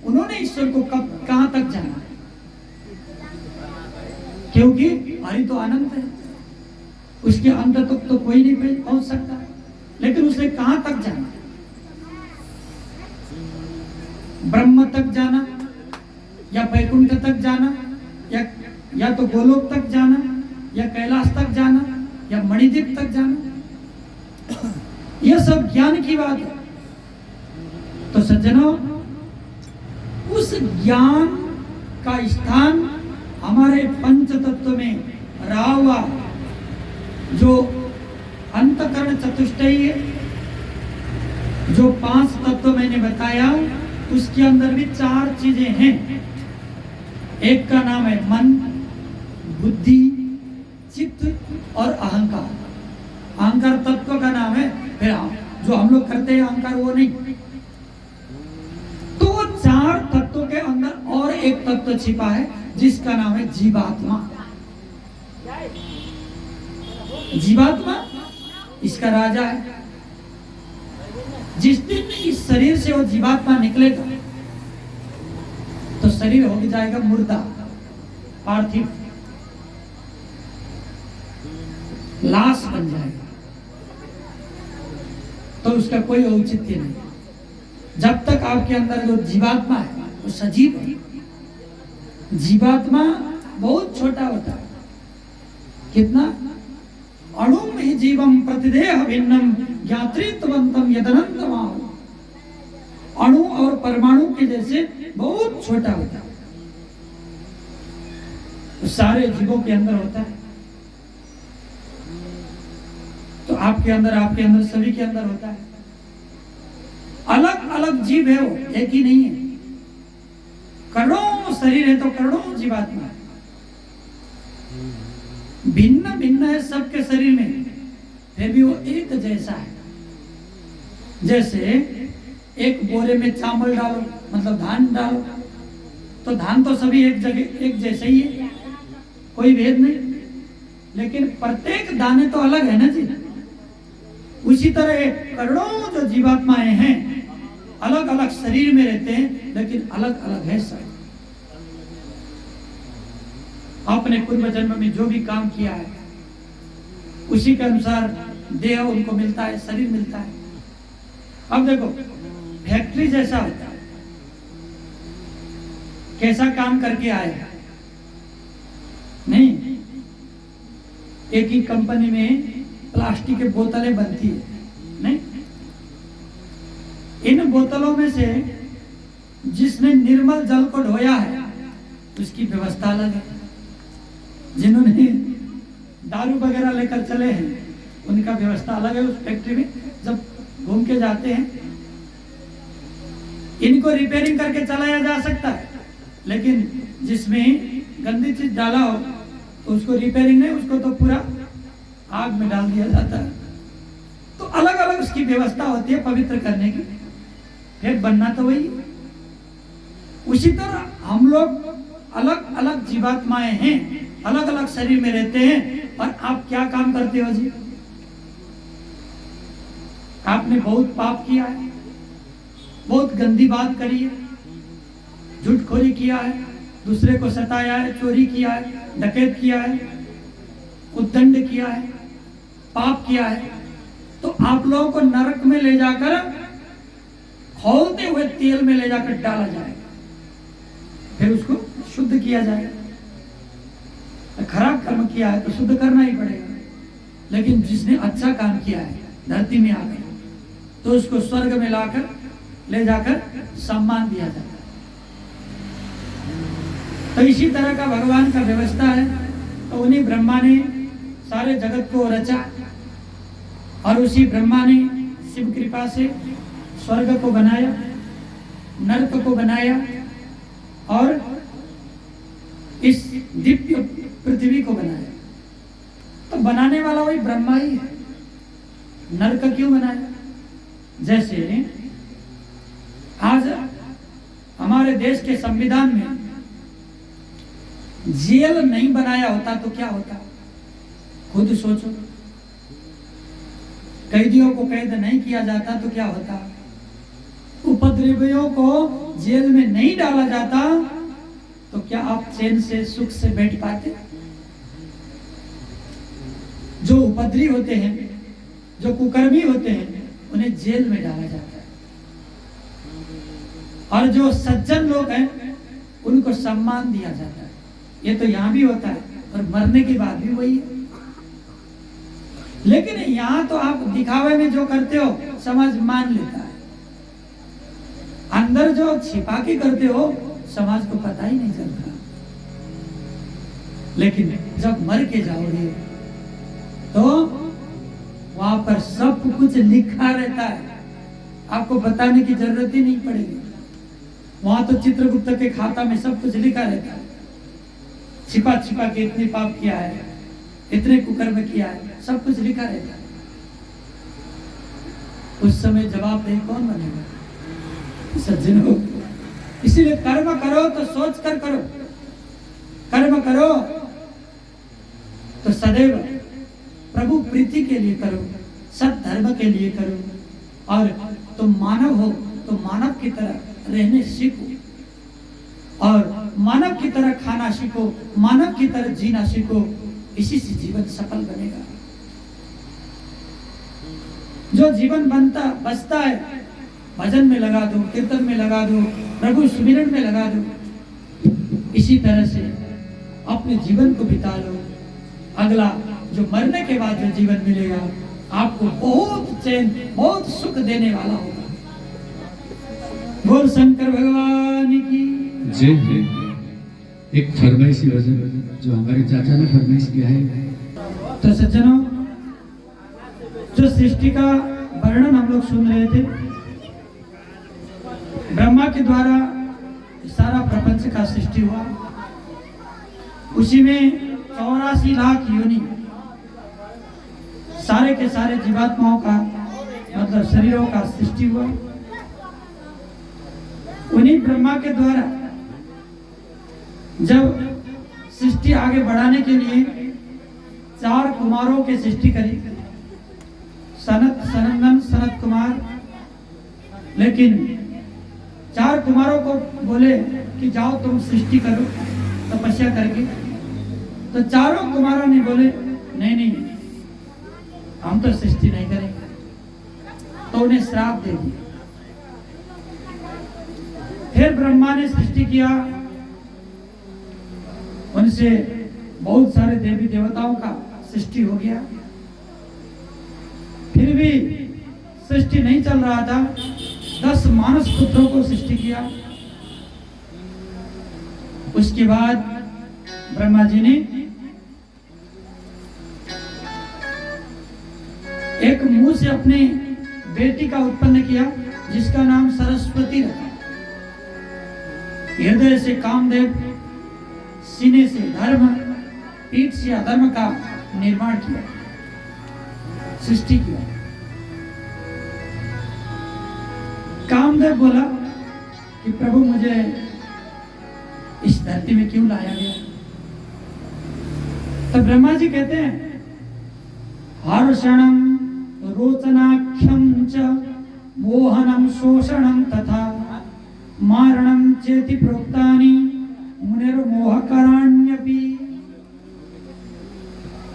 उन्होंने ईश्वर को कब कहां तक जाना? क्योंकि हरि तो अनंत है, उसके अंत तक तो कोई नहीं पहुंच सकता। लेकिन उसे कहां तक जाना? ब्रह्म तक जाना, या वैकुंठ तक जाना, या तो गोलोक तक जाना, या कैलाश तक जाना, या मणिद्वीप तक जाना। यह सब ज्ञान की बात है। तो सज्जनों, उस ज्ञान का स्थान हमारे पंच तत्व में रहा हुआ, जो अंतकरण चतुष्टय, जो 5 तत्व मैंने बताया, उसके अंदर भी 4 चीजें हैं। एक का नाम है मन, बुद्धि, चित्त और अहंकार। अहंकार तत्व का नाम है। फिर जो हम लोग करते हैं अहंकार, वो नहीं। तो 4 तत्वों के अंदर और एक तत्व छिपा है जिसका नाम है जीवात्मा। जीवात्मा इसका राजा है। जिस दिन इस शरीर से वो जीवात्मा निकलेगा तो शरीर हो जाएगा मुर्दा, पार्थिव, लाश बन जाएगा। तो उसका कोई औचित्य नहीं। जब तक आपके अंदर जो जीवात्मा है वो सजीव है। जीवात्मा बहुत छोटा होता है। कितना? अणु में जीवम प्रतिदेह भिन्नम ज्ञातृत्वंतम यदनंतमाहु। अणु और परमाणु के जैसे बहुत छोटा होता है। तो सारे जीवों के अंदर होता है। तो आपके अंदर सभी के अंदर होता है। अलग अलग जीव है, वो एक ही नहीं है। करोड़ों शरीर है तो करोड़ों जीवात्मा है। भिन्न भिन्न है सबके शरीर में, फिर भी वो एक जैसा है। जैसे एक बोरे में चावल डालो, मतलब धान डालो, तो धान तो सभी एक जगह एक जैसे ही है, कोई भेद नहीं। लेकिन प्रत्येक दाने तो अलग है ना जी। उसी तरह करोड़ों जो जीवात्माएं हैं अलग अलग शरीर में रहते हैं, लेकिन अलग अलग है सब। आपने पूर्व जन्म में जो भी काम किया है उसी के अनुसार देह उनको मिलता है, शरीर मिलता है। अब देखो, फैक्ट्री जैसा होता है, कैसा काम करके आए नहीं। एक ही कंपनी में प्लास्टिक की बोतलें बनती है नहीं। इन बोतलों में से जिसने निर्मल जल को ढोया है उसकी व्यवस्था अलग है। जिन्होंने दारू वगैरह लेकर चले हैं उनका व्यवस्था अलग है। उस फैक्ट्री में जब घूम के जाते हैं, इनको रिपेयरिंग करके चलाया जा सकता है, लेकिन जिसमें गंदी चीज डाला हो तो उसको रिपेयरिंग नहीं, उसको तो पूरा आग में डाल दिया जाता है। तो अलग अलग उसकी व्यवस्था होती है पवित्र करने की। फिर बनना तो वही। उसी तरह हम लोग अलग अलग जीवात्माएं हैं, अलग अलग शरीर में रहते हैं। और आप क्या काम करते हो जी? आपने बहुत पाप किया है, बहुत गंदी बात करी है, झूठखोरी किया है, दूसरे को सताया है, चोरी किया है, डकैत किया है, उद्दंड किया है, पाप किया है। तो आप लोगों को नरक में ले जाकर खौलते हुए तेल में ले जाकर डाला जाएगा, फिर उसको शुद्ध किया जाएगा। खराब कर्म किया है तो शुद्ध करना ही पड़ेगा। लेकिन जिसने अच्छा काम किया है, धरती में आ गया, तो उसको स्वर्ग में लाकर ले जाकर सम्मान दिया जाता है। तो इसी तरह का भगवान का व्यवस्था है। तो उन्हीं ब्रह्मा ने सारे जगत को रचा, और उसी ब्रह्मा ने शिव कृपा से स्वर्ग को बनाया, नरक को बनाया, और इस दिव्य पृथ्वी को बनाया। तो बनाने वाला वही ब्रह्मा ही है। नरक क्यों बनाया? जैसे आज हमारे देश के संविधान में जेल नहीं बनाया होता तो क्या होता? खुद सोचो। कैदियों को कैद नहीं किया जाता तो क्या होता? उपद्रवियों को जेल में नहीं डाला जाता तो क्या आप चैन से सुख से बैठ पाते? जो उपद्रवी होते हैं, जो कुकर्मी होते हैं, उन्हें जेल में डाला जाता है। और जो सज्जन लोग हैं उनको सम्मान दिया जाता है। ये तो यहां भी होता है और मरने के बाद भी वही है। लेकिन यहां तो आप दिखावे में जो करते हो समाज मान लेता है। अंदर जो छिपा के करते हो समाज को पता ही नहीं चलता, लेकिन जब मर के जाओगे तो वहां पर सब कुछ लिखा रहता है, आपको बताने की जरूरत ही नहीं पड़ेगी। वहां तो चित्रगुप्त के खाता में सब कुछ लिखा रहता है, छिपा छिपा के इतने पाप किया है, इतने कुकर्म किया है, सब कुछ लिखा रहता है। उस समय जवाबदेही कौन बनेगा? सज्जनों, इसीलिए कर्म करो तो सोच कर करो, कर्म करो तो सदैव प्रभु प्रीति के लिए करो, सत धर्म के लिए करो, और तुम मानव हो तो मानव की तरह रहने सीखो और मानव की तरह खाना सीखो, मानव की तरह जीना सीखो, इसी से जीवन सफल बनेगा। जो जीवन बचता है भजन में लगा दो, कीर्तन में लगा दो, प्रभु सुमिरन में लगा दो, इसी तरह से अपने जीवन को बिता लो। अगला जो मरने के बाद जो जीवन मिलेगा आपको बहुत चैन, बहुत सुख देने वाला होगा। बोल शंकर भगवान की
जय। एक फरमाइशी भजन जो हमारे चाचा ने फरमाइश किया है।
तो सज्जनों, जो सृष्टि का वर्णन हम लोग सुन रहे थे, ब्रह्मा के द्वारा सारा प्रपंच का सृष्टि हुआ, उसी में 84 लाख योनि सारे के सारे जीवात्माओं का मतलब शरीरों का सृष्टि हुआ। उन्हीं ब्रह्मा के द्वारा जब सृष्टि आगे बढ़ाने के लिए 4 कुमारों की सृष्टि करी, सनत, सनंदन, सनत कुमार, लेकिन 4 कुमारों को बोले कि जाओ तुम सृष्टि करो तपस्या करके, तो चारों कुमारों ने बोले नहीं, हम तो सृष्टि नहीं करेंगे, तो उन्हें श्राप दे दिया। फिर ब्रह्मा ने सृष्टि किया, उनसे बहुत सारे देवी देवताओं का सृष्टि हो गया, फिर भी सृष्टि नहीं चल रहा था। 10 मानस पुत्रों को सृष्टि किया। उसके बाद ब्रह्मा जी ने एक मुंह से अपने बेटी का उत्पन्न किया जिसका नाम सरस्वती रखा। हृदय से कामदेव, सीने से धर्म, पीठ से अधर्म का निर्माण किया, सृष्टि किया। कामदेव बोला कि प्रभु मुझे इस धरती में क्यों लाया गया? तो ब्रह्मा जी कहते हैं हर्षणम रोचनाख्यम च मोहनम शोषणम तथा मारणम चेति प्रोक्तानि मुनिर्मोहकराण्यपि।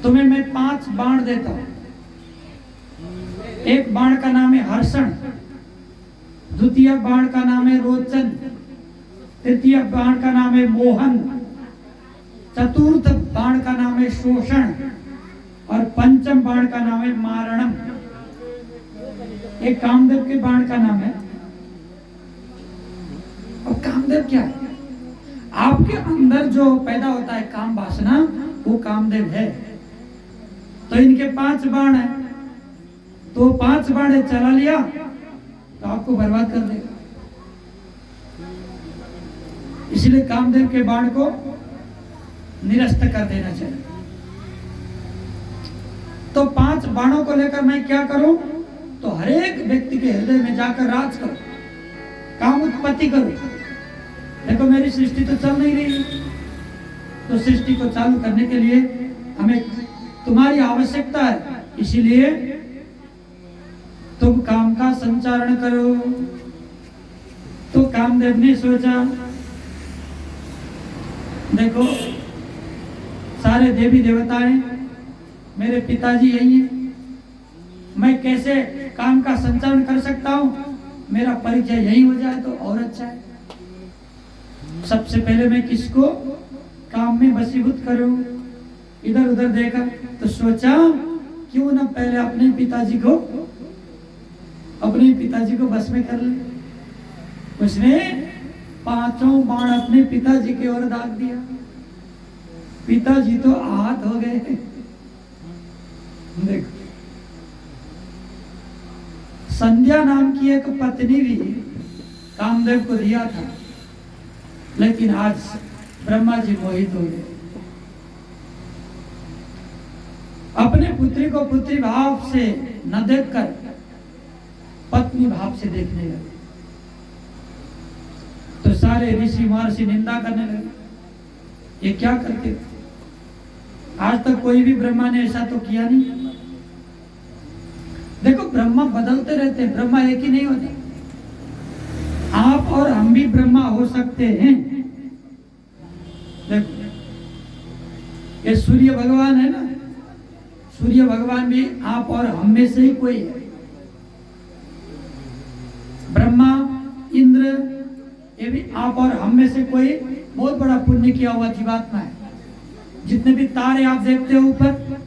तुम्हें मैं 5 बाण देता हूं। एक बाण का नाम है हर्षण, द्वितीय बाण का नाम है रोचन, तृतीय बाण का नाम है मोहन, चतुर्थ बाण का नाम है शोषण और पंचम बाण का नाम है मारणम। एक कामदेव के बाण का नाम है। और कामदेव क्या है? आपके अंदर जो पैदा होता है काम वासना, वो कामदेव है। तो इनके 5 बाण है, तो 5 बाण चला लिया तो आपको बर्बाद कर देगा। इसलिए कामदेव के बाण को निरस्त कर देना चाहिए। तो 5 बाणों को लेकर मैं क्या करूं? तो हर एक व्यक्ति के हृदय में जाकर राज करो, काम उत्पत्ति करो। देखो मेरी सृष्टि तो चल नहीं रही, तो सृष्टि को चालू करने के लिए हमें तुम्हारी आवश्यकता है, इसीलिए तुम काम का संचारण करो। तो कामदेव ने सोचा, देखो सारे देवी देवताएं मेरे पिताजी यही हैं, मैं कैसे काम का संचालन कर सकता हूं? मेरा परिचय यही हो जाए तो और अच्छा है। सबसे पहले मैं किसको काम में वशीभूत करूं? इधर उधर देखा तो सोचा क्यों ना पहले अपने पिताजी को बस में कर ले। उसने 5 बाण अपने पिताजी की ओर दाग दिया। पिताजी तो आहत हो गए। देखो, संध्या नाम की एक पत्नी भी कामदेव को दिया था, लेकिन आज ब्रह्मा जी मोहित हो गए। अपने पुत्री को पुत्री भाव से न देखकर पत्नी भाव से देखने लगे। तो सारे ऋषि महर्षि निंदा करने लगे, ये क्या करते हो? आज तक कोई भी ब्रह्मा ने ऐसा तो किया नहीं। देखो, ब्रह्मा बदलते रहते हैं, ब्रह्मा एक ही नहीं होते। आप और हम भी ब्रह्मा हो सकते हैं। देखो, ये सूर्य भगवान है ना, सूर्य भगवान भी आप और हम में से ही कोई है। ब्रह्मा, इंद्र, ये भी आप और हम में से कोई बहुत बड़ा पुण्य किया हुआ जीवात्मा है। जितने भी तारे आप देखते हो ऊपर,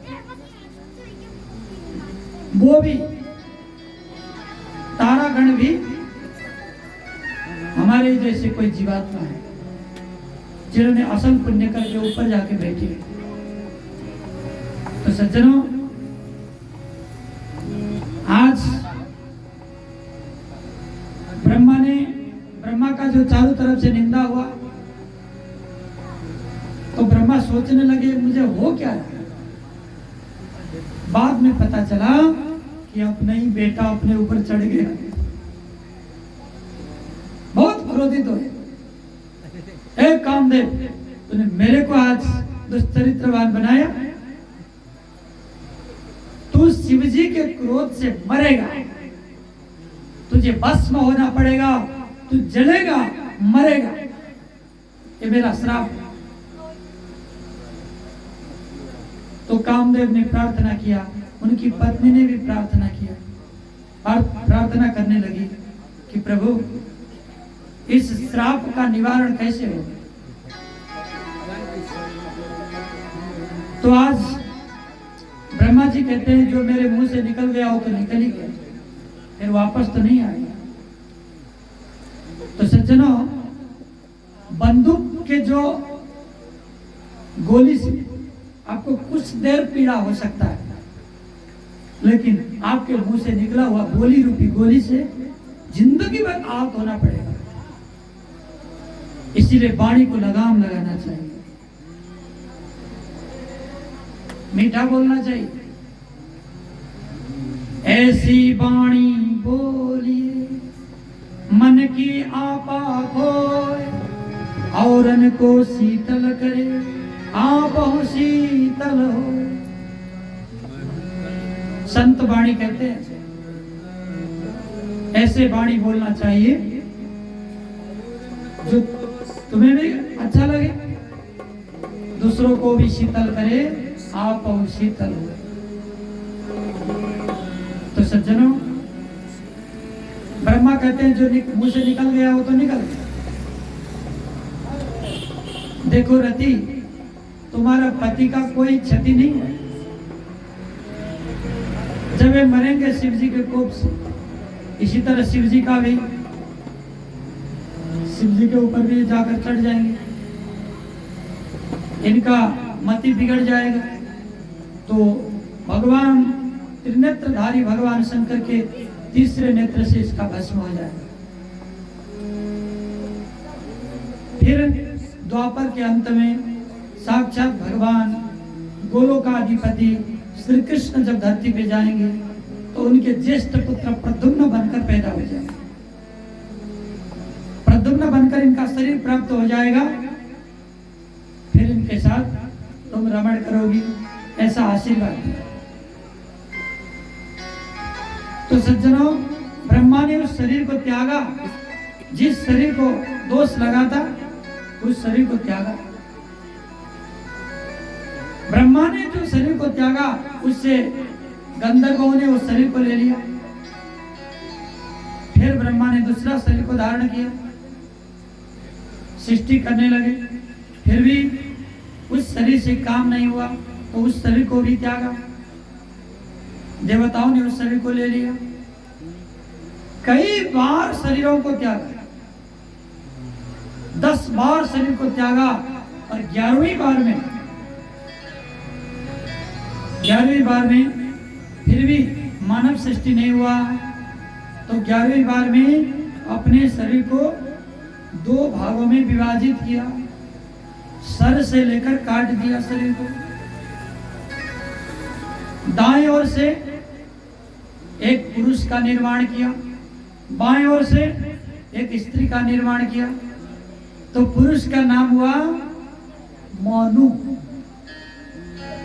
वो भी तारागण भी हमारे जैसे कोई जीवात्मा है, जिन्होंने असल पुण्य करके ऊपर जाके बैठे। तो सज्जनों, आज ब्रह्मा का जो चारों तरफ से निंदा हुआ, तो ब्रह्मा सोचने लगे मुझे हो क्या रहा है। बाद में पता चला कि अपना ही बेटा अपने ऊपर चढ़ गया। बहुत क्रोधित हुए। ए कामदेव, तूने मेरे को आज दुष्चरित्रवान बनाया, तू शिवजी के क्रोध से मरेगा, तुझे भस्म होना पड़ेगा, तू जलेगा, मरेगा, ये मेरा श्राप। तो कामदेव ने प्रार्थना किया, उनकी पत्नी ने भी प्रार्थना किया और प्रार्थना करने लगी कि प्रभु, इस श्राप का निवारण कैसे हो। तो आज ब्रह्मा जी कहते हैं जो मेरे मुंह से निकल गया हो तो निकल ही गया, फिर वापस तो नहीं आएगा। तो सज्जनों, बंदूक के जो गोली से आपको कुछ देर पीड़ा हो सकता है, लेकिन आपके मुंह से निकला हुआ गोली रूपी गोली से जिंदगी भर आहत होना पड़ेगा। इसीलिए वाणी को लगाम लगाना चाहिए, मीठा बोलना चाहिए। ऐसी वाणी बोलिए मन की आपा खोए, औरन को शीतल करे आप शीतल हो। संत वाणी कहते हैं, ऐसे वाणी बोलना चाहिए जो तुम्हें भी अच्छा लगे, दूसरों को भी शीतल करे, आप शीतल हो। तो सज्जनों, ब्रह्मा कहते हैं जो मुंह से निकल गया वो तो निकल गया। देखो रति, तुम्हारा पति का कोई क्षति नहीं है। जब वे मरेंगे शिव जी के कोप से, इसी तरह शिव जी का भी, शिव जी के ऊपर भी जाकर चढ़ जाएंगे, इनका मति बिगड़ जाएगा। तो भगवान त्रिनेत्रधारी भगवान शंकर के तीसरे नेत्र से इसका भस्म हो जाएगा। फिर द्वापर के अंत में साक्षात भगवान गोलोकाधिपति श्री कृष्ण जब धरती पे जाएंगे तो उनके ज्येष्ठ पुत्र प्रद्युम्न बनकर पैदा हो जाएंगे। प्रद्युम्न बनकर इनका शरीर प्राप्त हो जाएगा, फिर इनके साथ तुम रमण करोगी, ऐसा आशीर्वाद दिया। तो सज्जनों, ब्रह्मा ने उस शरीर को त्यागा, जिस शरीर को दोष लगा था उस शरीर को त्यागा। ब्रह्मा ने जो शरीर को त्यागा, उससे गंधर्वों ने उस शरीर को ले लिया। फिर ब्रह्मा ने दूसरा शरीर को धारण किया, सृष्टि करने लगे। फिर भी उस शरीर से काम नहीं हुआ तो उस शरीर को भी त्यागा। देवताओं ने उस शरीर को ले लिया। कई बार शरीरों को त्यागा, 10 बार शरीर को त्यागा और 11वीं बार में फिर भी मानव सृष्टि नहीं हुआ, तो 11वीं बार में अपने शरीर को 2 भागों में विभाजित किया, सर से लेकर काट दिया शरीर को। दाएं ओर से एक पुरुष का निर्माण किया, बाएं ओर से एक स्त्री का निर्माण किया। तो पुरुष का नाम हुआ मनु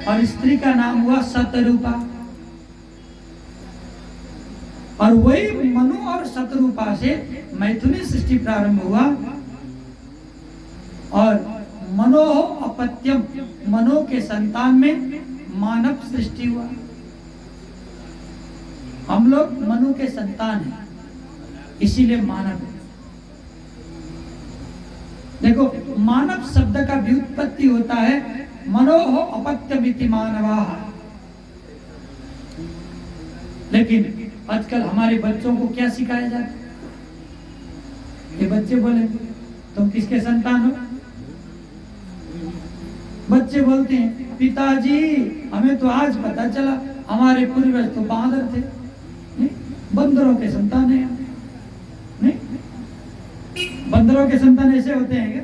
और स्त्री का नाम हुआ शतरूपा। और वही मनु और शतरूपा से मैथुनी सृष्टि प्रारंभ हुआ। और मनो अपत्यम, मनो के संतान में मानव सृष्टि हुआ। हम लोग मनु के संतान हैं, इसीलिए मानव है। देखो, मानव शब्द का व्युत्पत्ति होता है मनोह अपत्यमिति मानवा। लेकिन आजकल हमारे बच्चों को क्या सिखाया जाता है? ये बच्चे बोले तुम किसके संतान हो? बच्चे बोलते हैं पिताजी हमें तो आज पता चला हमारे पूर्वज तो बांदर थे, नहीं? बंदरों के संतान है। नहीं, बंदरों के संतान ऐसे होते हैं क्या?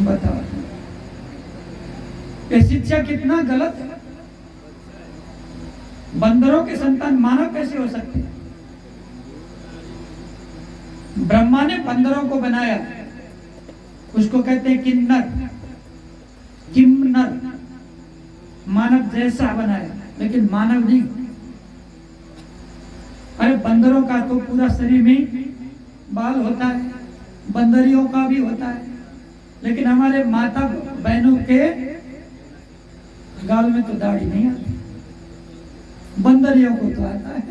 बताओ, ये शिक्षा कितना गलत है। बंदरों के संतान मानव कैसे हो सकते हैं? ब्रह्मा ने बंदरों को बनाया, उसको कहते हैं किन्नर, किम्नर, मानव जैसा बनाया, लेकिन मानव नहीं। अरे बंदरों का तो पूरा शरीर में बाल होता है, बंदरियों का भी होता है, लेकिन हमारे माता बहनों के गाल में तो दाढ़ी नहीं आती, बंदरियों को तो आता है।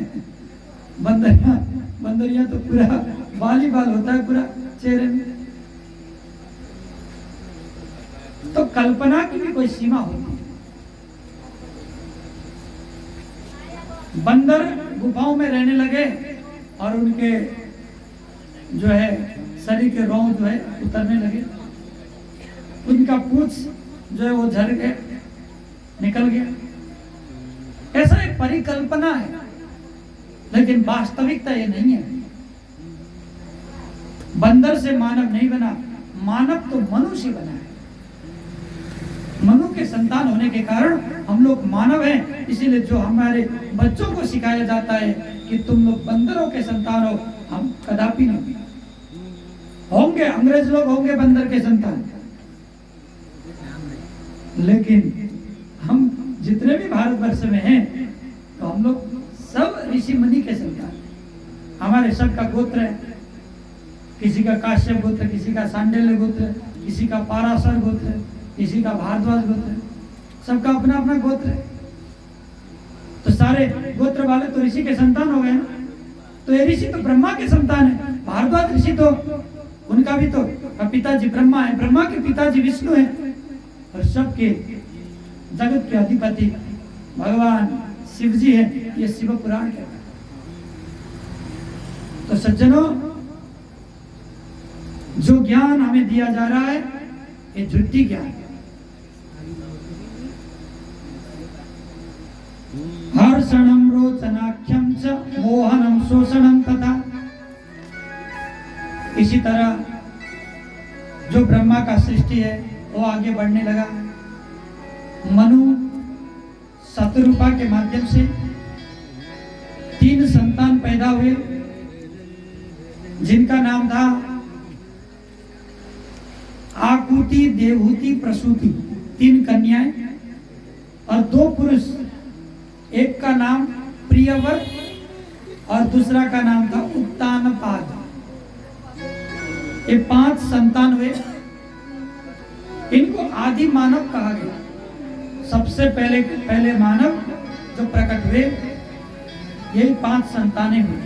बंदरियां तो पूरा बाल ही बाल होता है पूरा चेहरे में। तो कल्पना की भी कोई सीमा होती है। बंदर गुफाओं में रहने लगे और उनके जो है शरीर के रोम जो है उतरने लगे, उनका पूंछ जो है वो झड़ गए, निकल गया। ऐसा एक परिकल्पना है, लेकिन वास्तविकता ये नहीं है। बंदर से मानव नहीं बना, मानव तो मनुष्य बना है। मनु के संतान होने के कारण हम लोग मानव हैं। इसीलिए जो हमारे बच्चों को सिखाया जाता है कि तुम लोग बंदरों के संतान हो, हम कदापि नहीं होंगे। अंग्रेज लोग होंगे बंदर के संतान, लेकिन हम जितने भी भारतवर्ष में हैं तो हम लोग सब ऋषि मुनि के संतान। हमारे सबका गोत्र है, किसी का काश्यप गोत्र, किसी का सांडिल्य गोत्र, किसी का पाराशर गोत्र, किसी का भारद्वाज गोत्र, सबका अपना अपना गोत्र है। तो सारे गोत्र वाले तो ऋषि के संतान हो गए ना। तो ये ऋषि तो ब्रह्मा के संतान है। भारद्वाज ऋषि तो उनका भी तो पिताजी ब्रह्मा है, ब्रह्मा के पिताजी विष्णु है, और सबके जगत के अधिपति भगवान शिव जी है। ये शिव पुराण कहता है। तो सज्जनों, जो ज्ञान हमें दिया जा रहा है ये झूठी ज्ञान है। हर्षणम रोचनाख्यम च मोहनम शोषणम तथा। इसी तरह जो ब्रह्मा का सृष्टि है वो आगे बढ़ने लगा। मनु शतरूपा के माध्यम से 3 संतान पैदा हुए, जिनका नाम था आकुति, देवहूति, प्रसूति। 3 कन्याएं और 2 पुरुष। एक का नाम प्रियव्रत और दूसरा का नाम था उत्तानपाद। ये 5 संतान हुए। इनको आदि मानव कहा गया। सबसे पहले मानव जो प्रकट हुए, यही 5 संतानें हुई।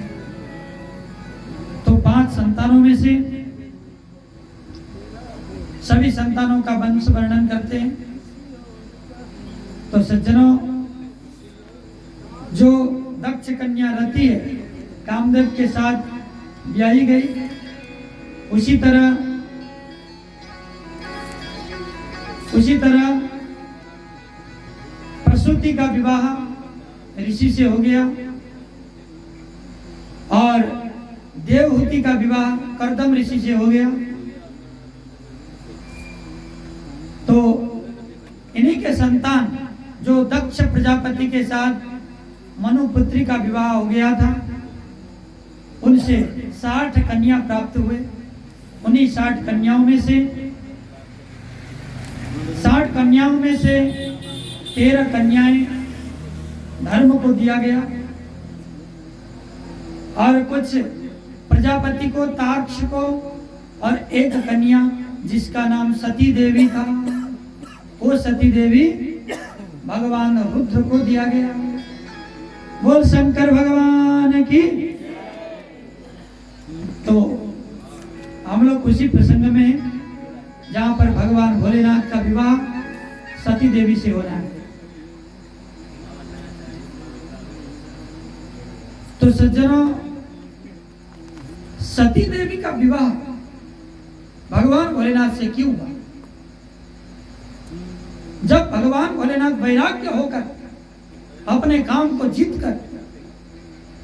तो 5 संतानों में से सभी संतानों का वंश वर्णन करते हैं। तो सज्जनों, जो दक्ष कन्या रति है, कामदेव के साथ ब्याही गई उसी तरह प्रसूति का विवाह ऋषि से हो गया और देवहूति का विवाह कर्दम ऋषि से हो गया। तो इन्हीं के संतान जो दक्ष प्रजापति के साथ मनुपुत्री का विवाह हो गया था, उनसे 60 कन्या प्राप्त हुए। उन्हीं 60 कन्याओं में से 13 कन्याएं धर्म को दिया गया और कुछ प्रजापति को, तार्क्ष को, और एक कन्या जिसका नाम सती देवी था, वो सती देवी भगवान रुद्र को दिया गया। बोल शंकर भगवान की। तो हम लोग उसी प्रसंग में हैं जहां पर भगवान भोलेनाथ का विवाह सती देवी से हो रहा है। तो सज्जनों, सती देवी का विवाह भगवान भोलेनाथ से क्यों हुआ? जब भगवान भोलेनाथ वैराग्य होकर अपने काम को जीत कर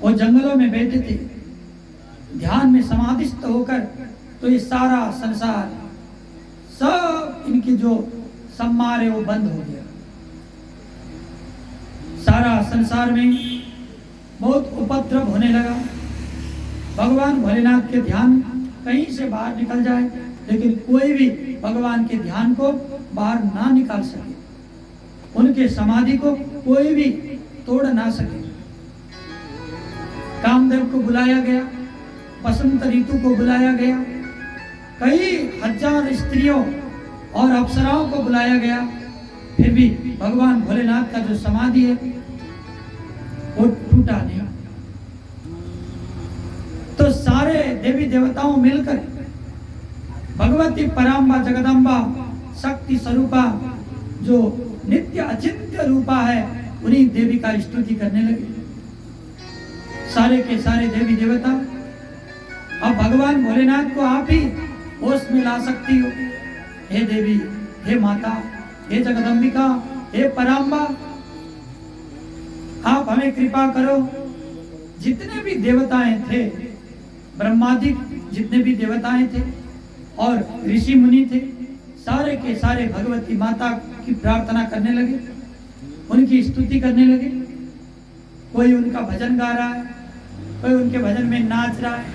वो जंगलों में बैठे थे, ध्यान में समाधिस्थ होकर, तो ये सारा संसार, सब इनकी जो सम्मार है वो बंद हो गया। सारा संसार में बहुत उपद्रव होने लगा। भगवान भोलेनाथ के ध्यान कहीं से बाहर निकल जाए, लेकिन कोई भी भगवान के ध्यान को बाहर ना निकाल सके, उनके समाधि को कोई भी तोड़ ना सके। कामदेव को बुलाया गया, बसंत ऋतु को बुलाया गया, कई हजार स्त्रियों और अप्सराओं को बुलाया गया, फिर भी भगवान भोलेनाथ का जो समाधि है वो टूटा नहीं। तो सारे देवी देवताओं मिलकर भगवती पराम्बा जगदम्बा शक्ति स्वरूपा जो नित्य अचिंत्य रूपा है, उन्हीं देवी का स्तुति करने लगे। सारे के सारे देवी देवता, अब भगवान भोलेनाथ को आप ही होश में ला सकती हो। हे देवी, हे माता, हे जगदम्बिका, हे पराम्बा, आप हमें कृपा करो। जितने भी देवताएं थे, ब्रह्मादि जितने भी देवताएं थे और ऋषि मुनि थे, सारे के सारे भगवती माता की प्रार्थना करने लगे, उनकी स्तुति करने लगे। कोई उनका भजन गा रहा है, कोई उनके भजन में नाच रहा है,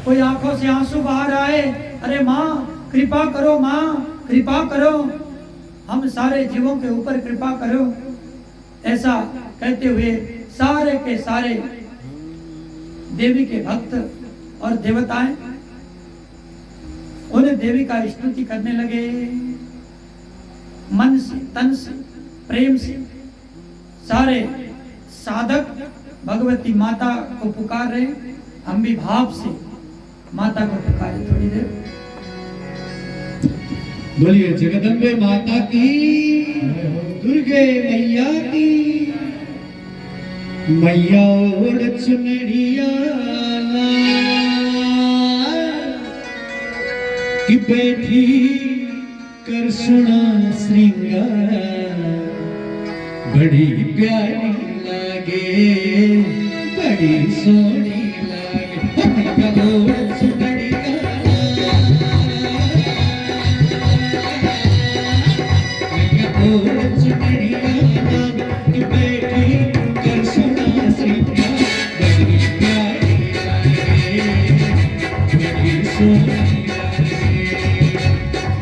कोई आंखों से आंसू बहा रहा है, अरे माँ कृपा करो, माँ कृपा करो, हम सारे जीवों के ऊपर कृपा करो। ऐसा कहते हुए सारे के सारे देवी के भक्त और देवताएं उन्हें देवी का स्तुति करने लगे, मन से, तन से, प्रेम से। सारे साधक भगवती माता को पुकार रहे, हम भी भाव से माता को पुकारे। थोड़ी देर
बोलिए जगदम्बे माता की, दुर्गे मैया की। मैया ओढ़ चुनरिया कि बैठी कर सुना श्रृंगार, बड़ी प्यारी लागे, बड़ी सोनी लागे। मैया ओढ़ चुनरिया, मैया ओढ़ चुनरिया कि बैठी कर सुना श्रृंगार, बड़ी प्यारी लागे, बड़ी सोनी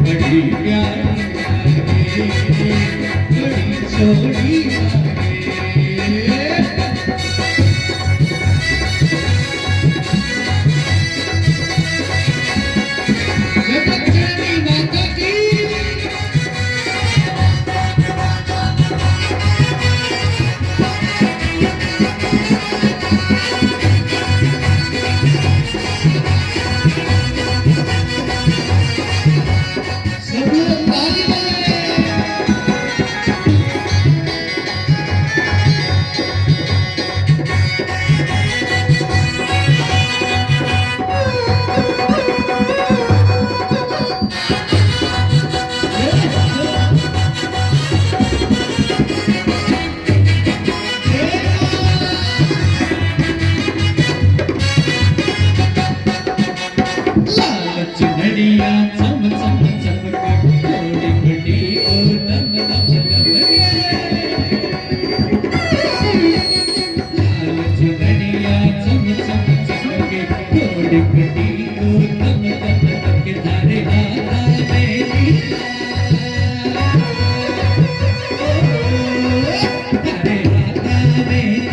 बड़ी प्यारी लागे, बड़ी सोनी लागे।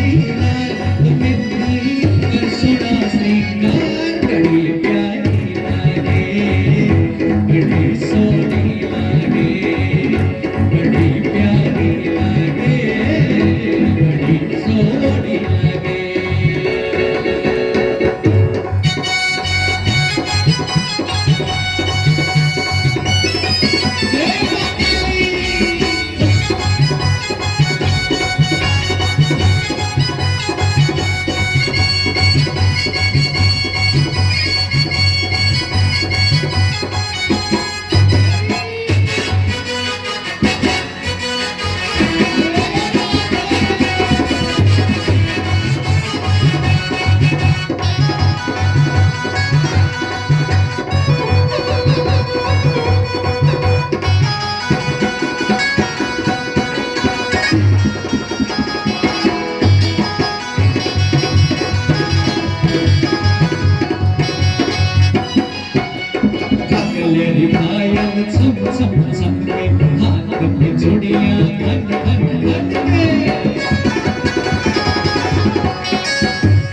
प्यारी लागे मिठाई कर सोना श्रृंगार बड़ी प्यारी लागे बड़ी सोनी लागे बड़ी प्यारी लागे बड़ी सोनी लागे। कलेरी पायल छम छम छम के हाथ में चूड़ियां घन घन घन के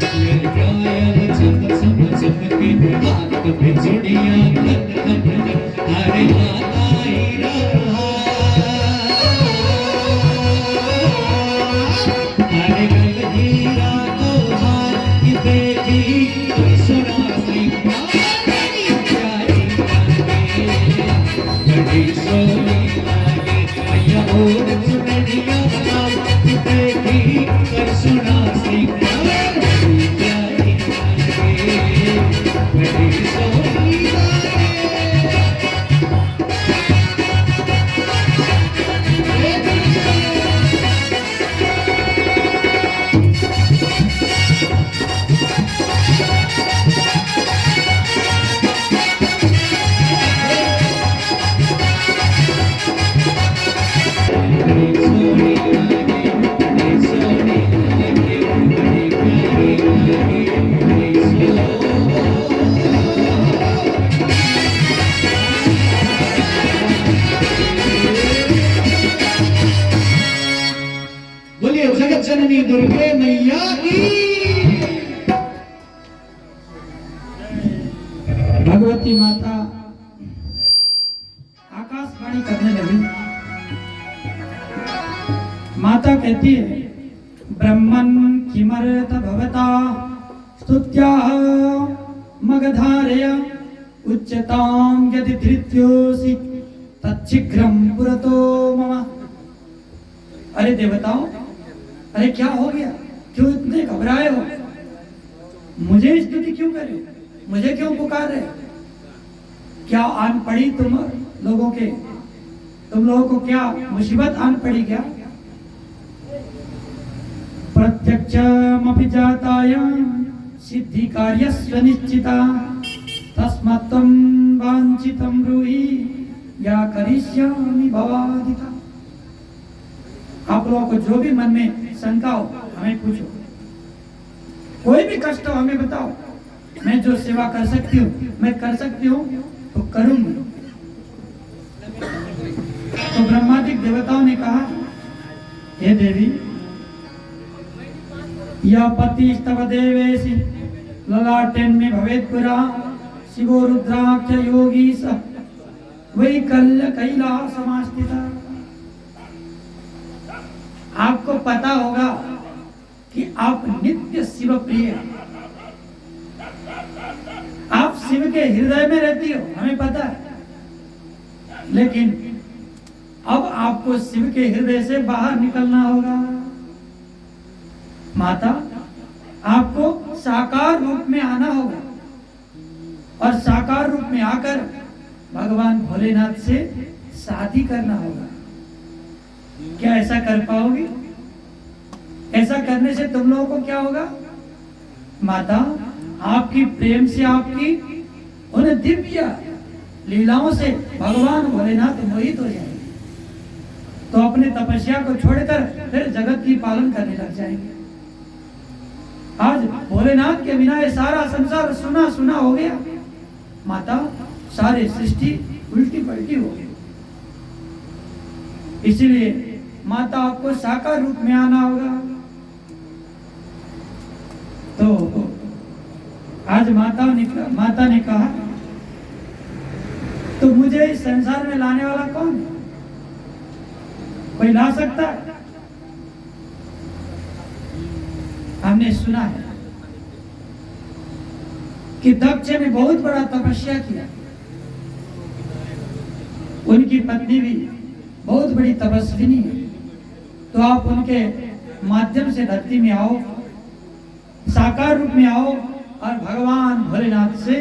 कलेरी पायल छम छम छम के हाथ में चूड़ियां घन घन घन हरे आई रहा हरे गल हीरा तो हार की बेटी कोई सुना श्रृंगार बड़ी सोनी लागे मैया और चुनरिया लाल बेटी कर सुना श्रृंगार बड़ी प्यारी लागे बड़ी सोनी लागे। बोलिए जगत जननी दुर्गे मैया की।
भगवती माता आकाशवाणी करने लगी। माता कहती है ब्रह्मन् किमर्थ भवता स्तुत्याः मगधारय उच्यतां यदि धृत्योऽसि तच्छीघ्रं पुरतो मम। अरे देवताओं, अरे क्या हो गया, क्यों इतने घबराए हो? मुझे स्तुति क्यों करे, मुझे क्यों पुकार रहे? क्या आन पड़ी तुम लोगों के, तुम लोगों को क्या मुसीबत आन पड़ी क्या? प्रत्यक्षमपि जाताय सिद्धि कार्यस्व निश्चिता तस्मात् त्वं वाञ्छितं ब्रूहि या करिष्यामि भवादिता। आप लोगों को जो भी मन में शंका हो हमें पूछो, कोई भी कष्ट हो हमें बताओ, मैं जो सेवा कर सकती हूँ मैं कर सकती हूँ तो करूंगी। तो ब्रह्मादिक देवताओं ने कहा हे देवी या पति स्तव देवेशि ललाटेन में भवेत् पुरा शिवो रुद्राक्ष योगी स वही कल्य कैलासमास्थिता। आपको पता होगा कि आप नित्य शिव प्रिय, आप शिव के हृदय में रहती हो, हमें पता है, लेकिन अब आपको शिव के हृदय से बाहर निकलना होगा। माता, आपको साकार रूप में आना होगा और साकार रूप में आकर भगवान भोलेनाथ से शादी करना होगा। क्या ऐसा कर पाओगी? ऐसा करने से तुम लोगों को क्या होगा? माता, आपकी प्रेम से, आपकी उन दिव्य लीलाओं से भगवान भोलेनाथ मोहित हो जाएंगे, तो अपने तपस्या को छोड़कर फिर जगत की पालन करने लग जाएंगे। आज भोलेनाथ के बिना ये सारा संसार सुना सुना हो गया। माता, सारी सृष्टि उल्टी पलटी हो गई। इसीलिए माता आपको साकार रूप में आना होगा। तो आज माता ने कहा, तो मुझे इस संसार में लाने वाला कौन है? कोई ला सकता है? हमने सुना है कि दक्ष ने बहुत बड़ा तपस्या किया, उनकी पत्नी भी बहुत बड़ी तपस्विनी है, तो आप उनके माध्यम से धरती में आओ, साकार रूप में आओ और भगवान भोलेनाथ से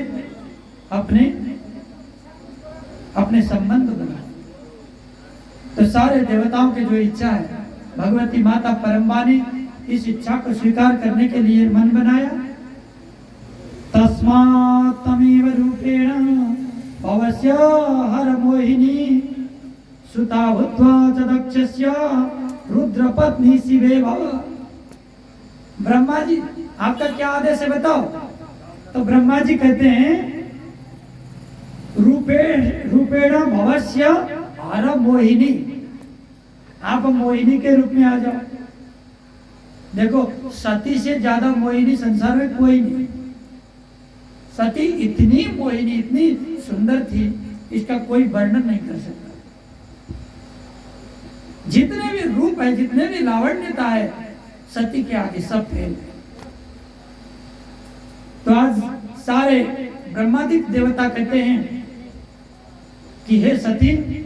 अपने संबंध बनाओ। तो सारे देवताओं की जो इच्छा है, भगवती माता परम्बा ने इस इच्छा को स्वीकार करने के लिए मन बनाया। तस्मात् तमेव रूपेण भवस्य हर मोहिनी सुता भूत्वा च दक्षस्य रुद्र पत्नी शिवे भव। ब्रह्मा जी, आपका क्या आदेश है बताओ? तो ब्रह्मा जी कहते हैं, रूपेण भवस्य हर मोहिनी, आप मोहिनी के रूप में आ जाओ। देखो, सती से ज्यादा मोहिनी संसार में कोई नहीं। सती इतनी मोहिनी, इतनी सुंदर थी, इसका कोई वर्णन नहीं कर सकता। जितने भी रूप है, जितने भी लावण्यता है, सती के आगे सब फेल। तो आज सारे ब्रह्मादिक देवता कहते हैं कि हे सती,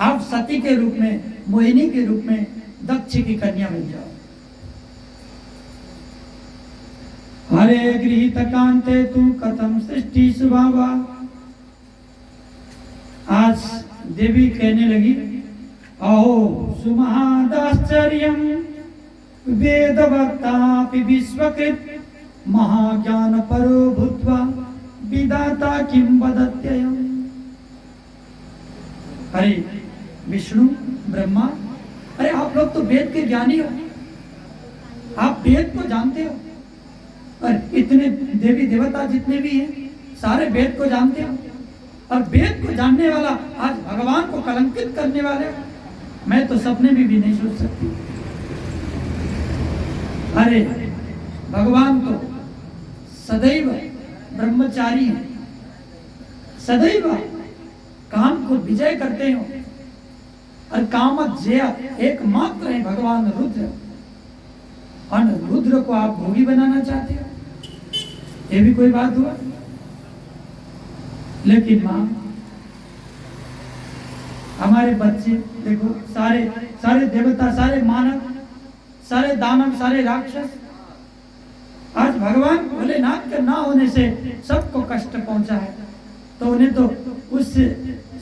आप सती के रूप में, मोहिनी के रूप में दक्ष की कन्या बन जाओ। हरे गृहीत कांते तू कथम सृष्टि सुभावा। आज देवी कहने लगी, अहो सुमहादाश्चर्यम वेदवक्तापि विश्वकृत महाज्ञान परो भूत्वा विदाता किं वदत्ययम्। अरे विष्णु, ब्रह्मा, अरे आप लोग तो वेद के ज्ञानी हो, आप वेद को जानते हो, और इतने देवी देवता जितने भी हैं सारे वेद को जानते हो, और वेद को जानने वाला आज भगवान को कलंकित करने वाले हो। मैं तो सपने में भी नहीं सोच सकती। अरे भगवान तो सदैव ब्रह्मचारी है, सदैव काम को विजय करते हो, और कामजय एकमात्र है भगवान रुद्र, और रुद्र को आप भोगी बनाना चाहते हो, ये भी कोई बात हुआ? लेकिन मां, हमारे बच्चे देखो, सारे देवता, सारे मानव, सारे दानव, सारे राक्षस, आज भगवान भोलेनाथ के ना होने से सबको कष्ट पहुंचा है, तो उन्हें तो उस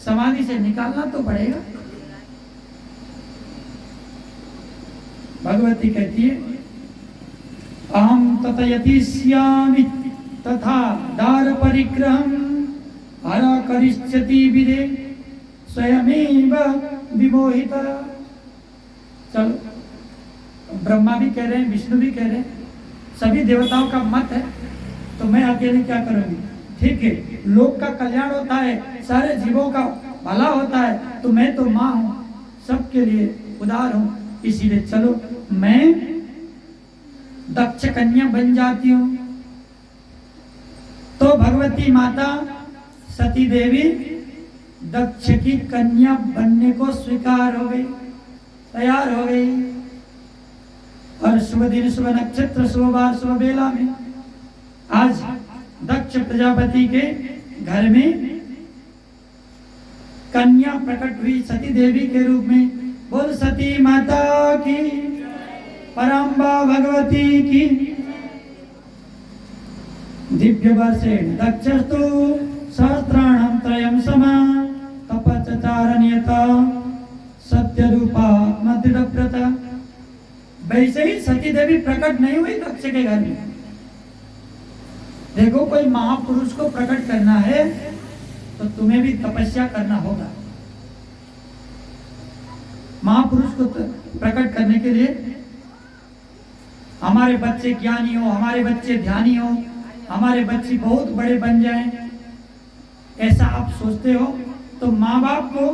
समाधि से निकालना तो पड़ेगा। भगवती कहती है, अहम तथयतिष्यामि तथा दार परिग्रहम हरा करिष्यति विदे स्वयमेव विमोहित। चलो, ब्रह्मा भी कह रहे हैं, विष्णु भी कह रहे हैं, सभी देवताओं का मत है, तो मैं अकेले क्या करूंगी? ठीक है, लोक का कल्याण होता है, सारे जीवों का भला होता है, तो मैं तो माँ हूं, सबके लिए उदार हूं, इसीलिए चलो मैं दक्ष कन्या बन जाती हूं। तो भगवती माता सती देवी दक्ष की कन्या बनने को स्वीकार हो गई, तैयार हो गई। और शुभ दिन, शुभ नक्षत्र, शुभ वार, शुभ बेला में आज दक्ष प्रजापति के घर में कन्या प्रकट हुई सती देवी के रूप में। बोल सती माता की, परम्बा भगवती की। दिव्य वर्षेण दक्षस्तु सहस्राणं त्रयं समा तपच्चारणीयता सत्य रूपात्मदृढ़व्रत। वैसे ही सती देवी प्रकट नहीं हुई दक्ष के घर में। देखो, कोई महापुरुष को प्रकट करना है तो तुम्हें भी तपस्या करना होगा। महापुरुष को प्रकट करने के लिए हमारे बच्चे ज्ञानी हो, हमारे बच्चे ध्यानी हो, हमारे बच्चे बहुत बड़े बन जाएं, ऐसा आप सोचते हो, तो माँ बाप को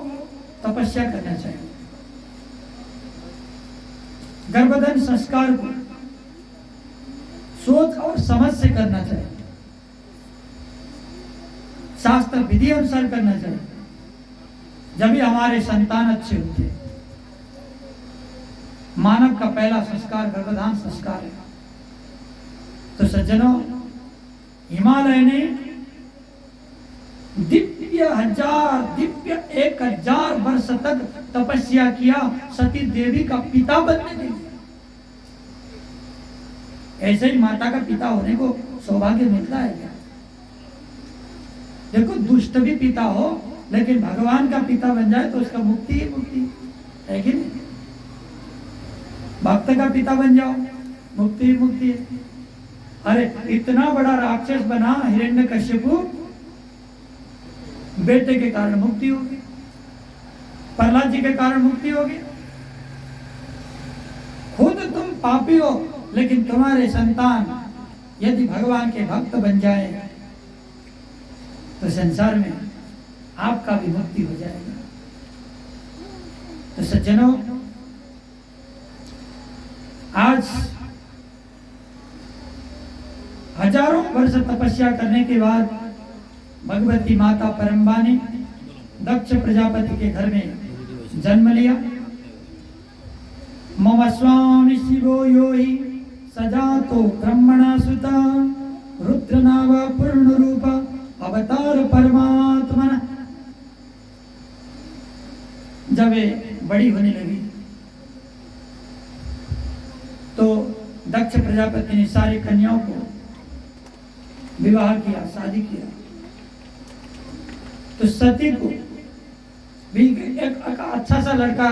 तपस्या करना चाहिए। गर्भधारण संस्कार को सोच और समझ से करना चाहिए, शास्त्र विधि अनुसार करना चाहिए, जब भी हमारे संतान अच्छे होते हैं। मानव का पहला संस्कार गर्भधान संस्कार है। तो सज्जनों, हिमालय ने दिव्य 1000 वर्ष तक तपस्या किया सती देवी का पिता बनने के लिए। ऐसे ही माता का पिता होने को सौभाग्य मिलता है क्या? देखो, दुष्ट भी पिता हो लेकिन भगवान का पिता बन जाए तो उसका मुक्ति ही मुक्ति है कि नहीं? भक्त का पिता बन जाओ, मुक्ति ही मुक्ति है। अरे इतना बड़ा राक्षस बना हिरण्यकश्यपु, बेटे के कारण मुक्ति होगी, प्रहलाद जी के कारण मुक्ति होगी। खुद तुम पापी हो लेकिन तुम्हारे संतान यदि भगवान के भक्त बन जाए तो संसार में आपका भी मुक्ति हो जाएगा। तो सज्जनों, आज हजारों वर्ष तपस्या करने के बाद भगवती माता परम्बा ने दक्ष प्रजापति के घर में जन्म लिया। मम स्वामी शिवो यो हि सजातो ब्रह्मणा सुता रुद्रनाव पूर्ण रूप अवतार परमात्मा। जब वे बड़ी होने लगी तो दक्ष प्रजापति ने सारी कन्याओं को विवाह किया, शादी किया। तो सती को भी एक अच्छा सा लड़का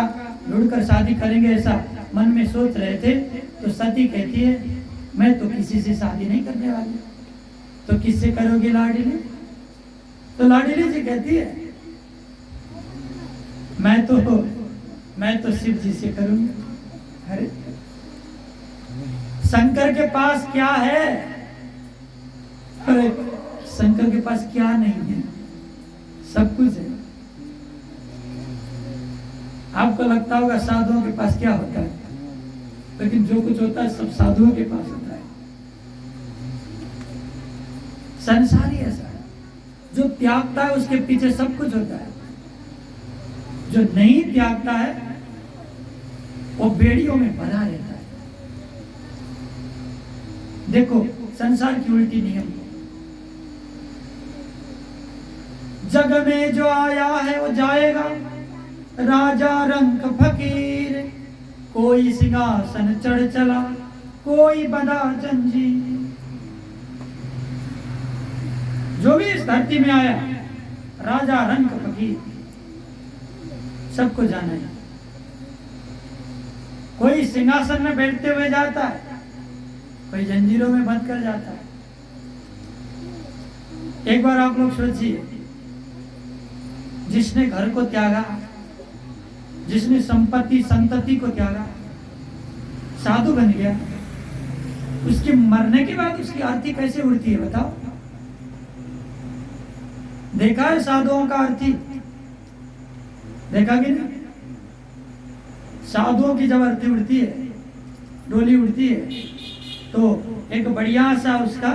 ढूंढकर शादी करेंगे ऐसा मन में सोच रहे थे। तो सती कहती है, मैं तो किसी से शादी नहीं करने वाली। तो किससे करोगे लाडली? तो लाडली जी कहती है, मैं तो शिव जी से करूंगी। अरे शंकर के पास क्या है? अरे शंकर के पास क्या नहीं है? सब कुछ है। आपको लगता होगा साधुओं के पास क्या होता है, लेकिन जो कुछ होता है सब साधुओं के पास होता है। संसारी ऐसा है, जो त्यागता है उसके पीछे सब कुछ होता है। जो नहीं त्यागता है वो बेड़ियों में बंधा रहता है। देखो, संसार की उल्टी नियम, जग में जो आया है वो जाएगा। राजा रंक फकीर, कोई सिंहासन चढ़ चला, कोई बंधा जंजीर। जो भी इस धरती में आया, राजा रंक फकीर, सबको जाना है। कोई सिंहासन में बैठते हुए जाता है, कोई जंजीरों में बंद कर जाता है। एक बार आप लोग सोचिए, जिसने घर को त्यागा, जिसने संपत्ति संतति को त्यागा, साधु बन गया, उसके मरने के बाद उसकी आरती कैसे उड़ती है बताओ? देखा है साधुओं का आरती? देखा कि नहीं? साधुओं की जब आरती उड़ती है, डोली उड़ती है, तो एक बढ़िया सा उसका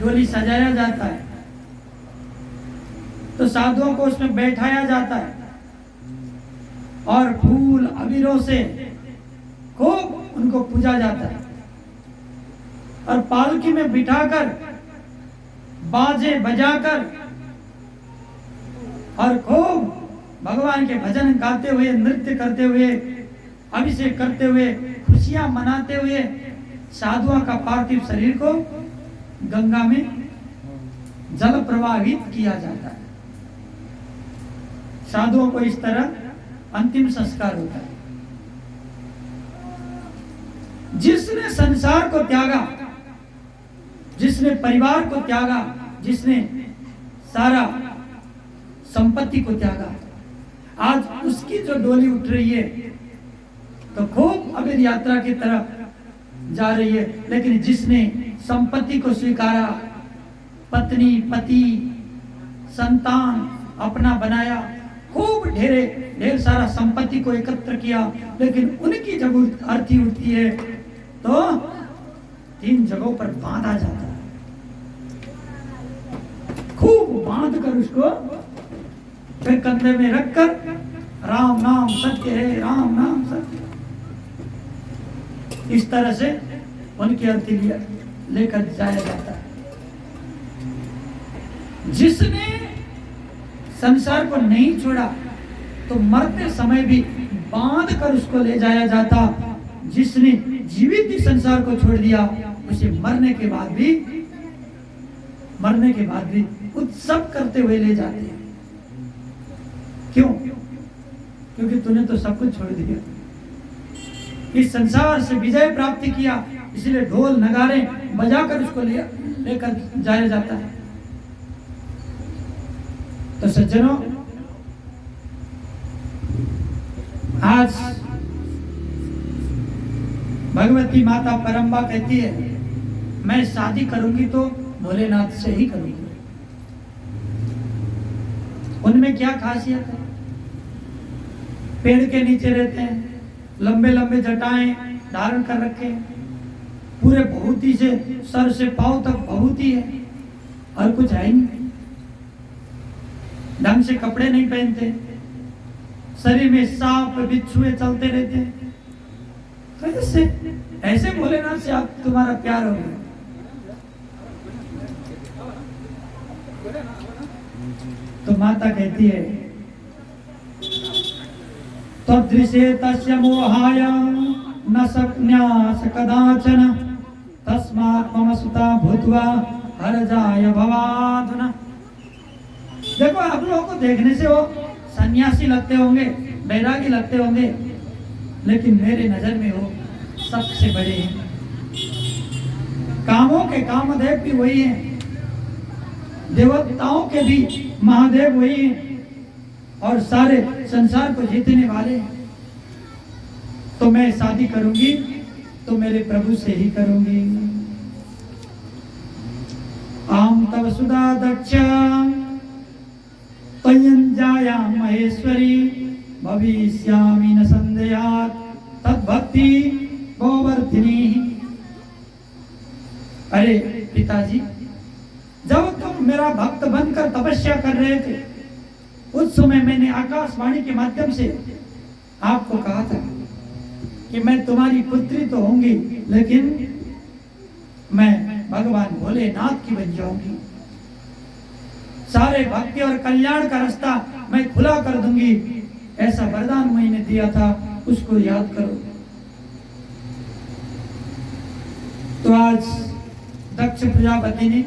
डोली सजाया जाता है। तो साधुओं को उसमें बैठाया जाता है और फूल अबीरों से खूब उनको पूजा जाता है। और पालकी में बिठाकर बाजे बजाकर और खूब भगवान के भजन गाते हुए, नृत्य करते हुए, अभिषेक करते हुए, खुशियां मनाते हुए साधुओं का पार्थिव शरीर को गंगा में जल प्रवाहित किया जाता है। साधुओं को इस तरह अंतिम संस्कार होता है। जिसने संसार को त्यागा, जिसने परिवार को त्यागा, जिसने सारा संपत्ति को त्यागा, आज उसकी जो डोली उठ रही है तो खूब अबीर यात्रा की तरफ जा रही है। लेकिन जिसने संपत्ति को स्वीकारा, पत्नी पति संतान अपना बनाया, खूब ढेर सारा संपत्ति को एकत्र किया, लेकिन उनकी जब आरती उठती है तो 3 जगहों पर बांधा जाता है, खूब बांध कर उसको फिर कंधे में रखकर राम नाम सत्य है, राम नाम सत्य, इस तरह से उनकी अर्थी लेकर जाया जाता है। जिसने संसार को नहीं छोड़ा तो मरते समय भी बांध कर उसको ले जाया जाता, जिसने जीवित ही संसार को छोड़ दिया उसे मरने के बाद भी उत्सव करते हुए ले जाते हैं। क्यों? क्योंकि तूने तो सब कुछ छोड़ दिया, इस संसार से विजय प्राप्त किया, इसलिए ढोल नगारे बजाकर उसको लेकर जाया जाता है। तो सज्जनों, आज भगवती माता परम्बा कहती है मैं शादी करूंगी तो भोलेनाथ से ही करूंगी। उनमें क्या खासियत है? पेड़ के नीचे रहते हैं, लंबे लंबे जटाएं धारण कर रखे हैं, पूरे भभूति से सर से पांव तक भभूति है, और कुछ है ही नहीं। ढंग से कपड़े नहीं पहनते, शरीर में सांप बिच्छुए चलते रहते हैं। कैसे ऐसे भोलेनाथ से आप तुम्हारा प्यार हो गया? तो माता कहती है तदृशे तस्य मोहाय न शक्न्यास कदाचन तस्मात् मम सुता भूत्वा हरजाय भवाधुना। देखो, आप लोगों को देखने से वो सन्यासी लगते होंगे, बैरागी लगते होंगे, लेकिन मेरे नजर में वो सबसे बड़े हैं। कामों के कामदेव भी वही हैं, देवताओं के भी महादेव वही हैं, और सारे संसार को जीतने वाले हैं। तो मैं शादी करूंगी तो मेरे प्रभु से ही करूंगी। आम तव सुधा दक्ष त्वयंजाया महेश्वरी भविष्यामि न संदेहात् तद्भक्ति गोवर्धिनी। अरे पिताजी, जब तुम मेरा भक्त बनकर तपस्या कर रहे थे, उस समय मैंने आकाशवाणी के माध्यम से आपको कहा था कि मैं तुम्हारी पुत्री तो होंगी, लेकिन मैं भगवान भोलेनाथ की बन जाऊंगी। सारे भक्ति और कल्याण का रास्ता मैं खुला कर दूंगी, ऐसा वरदान मैंने दिया था, उसको याद करो। तो आज दक्ष प्रजापति ने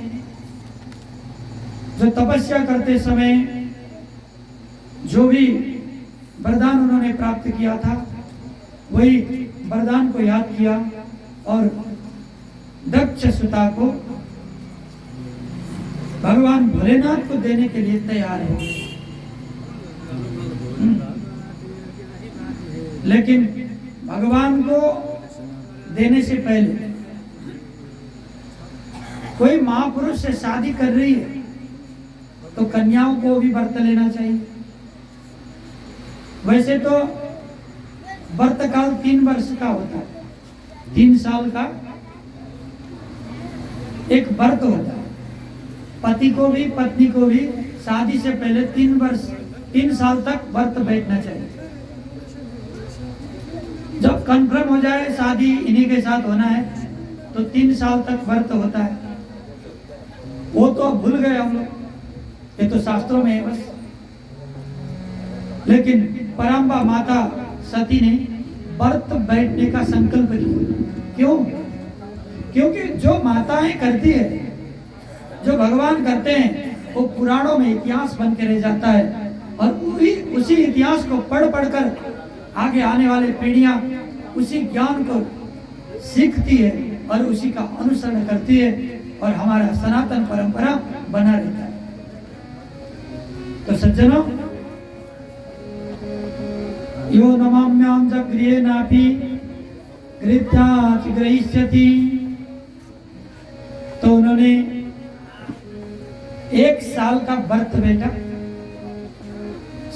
जो तपस्या करते समय जो भी वरदान उन्होंने प्राप्त किया था, वही वरदान को याद किया और दक्ष सुता को भगवान भोलेनाथ को देने के लिए तैयार है। लेकिन भगवान को देने से पहले कोई महापुरुष से शादी कर रही है तो कन्याओं को भी व्रत लेना चाहिए। वैसे तो व्रत काल 3 वर्ष का होता है, 3 साल का एक व्रत होता है। पति को भी पत्नी को भी शादी से पहले 3 साल तक व्रत बैठना चाहिए। जब कंफर्म हो जाए शादी इन्हीं के साथ होना है तो 3 साल तक व्रत होता है। वो तो अब भूल गए हम लोग, ये तो शास्त्रों में है बस। लेकिन परम्बा माता सती ने व्रत बैठने का संकल्प किया। क्यों? क्योंकि जो माताएं करती है, जो भगवान करते हैं, वो पुराणों में इतिहास बन के रह जाता है, और उसी इतिहास को पढ़ कर आगे आने वाले पीढ़ियां उसी ज्ञान को सीखती है और उसी का अनुसरण करती है, और हमारा सनातन परंपरा बना रहता है। तो सज्जनों, यो नमाम्याम च गृहेनापि गृह्यात् ग्रहीष्यति। तो उन्होंने 1 साल का व्रत बैठा।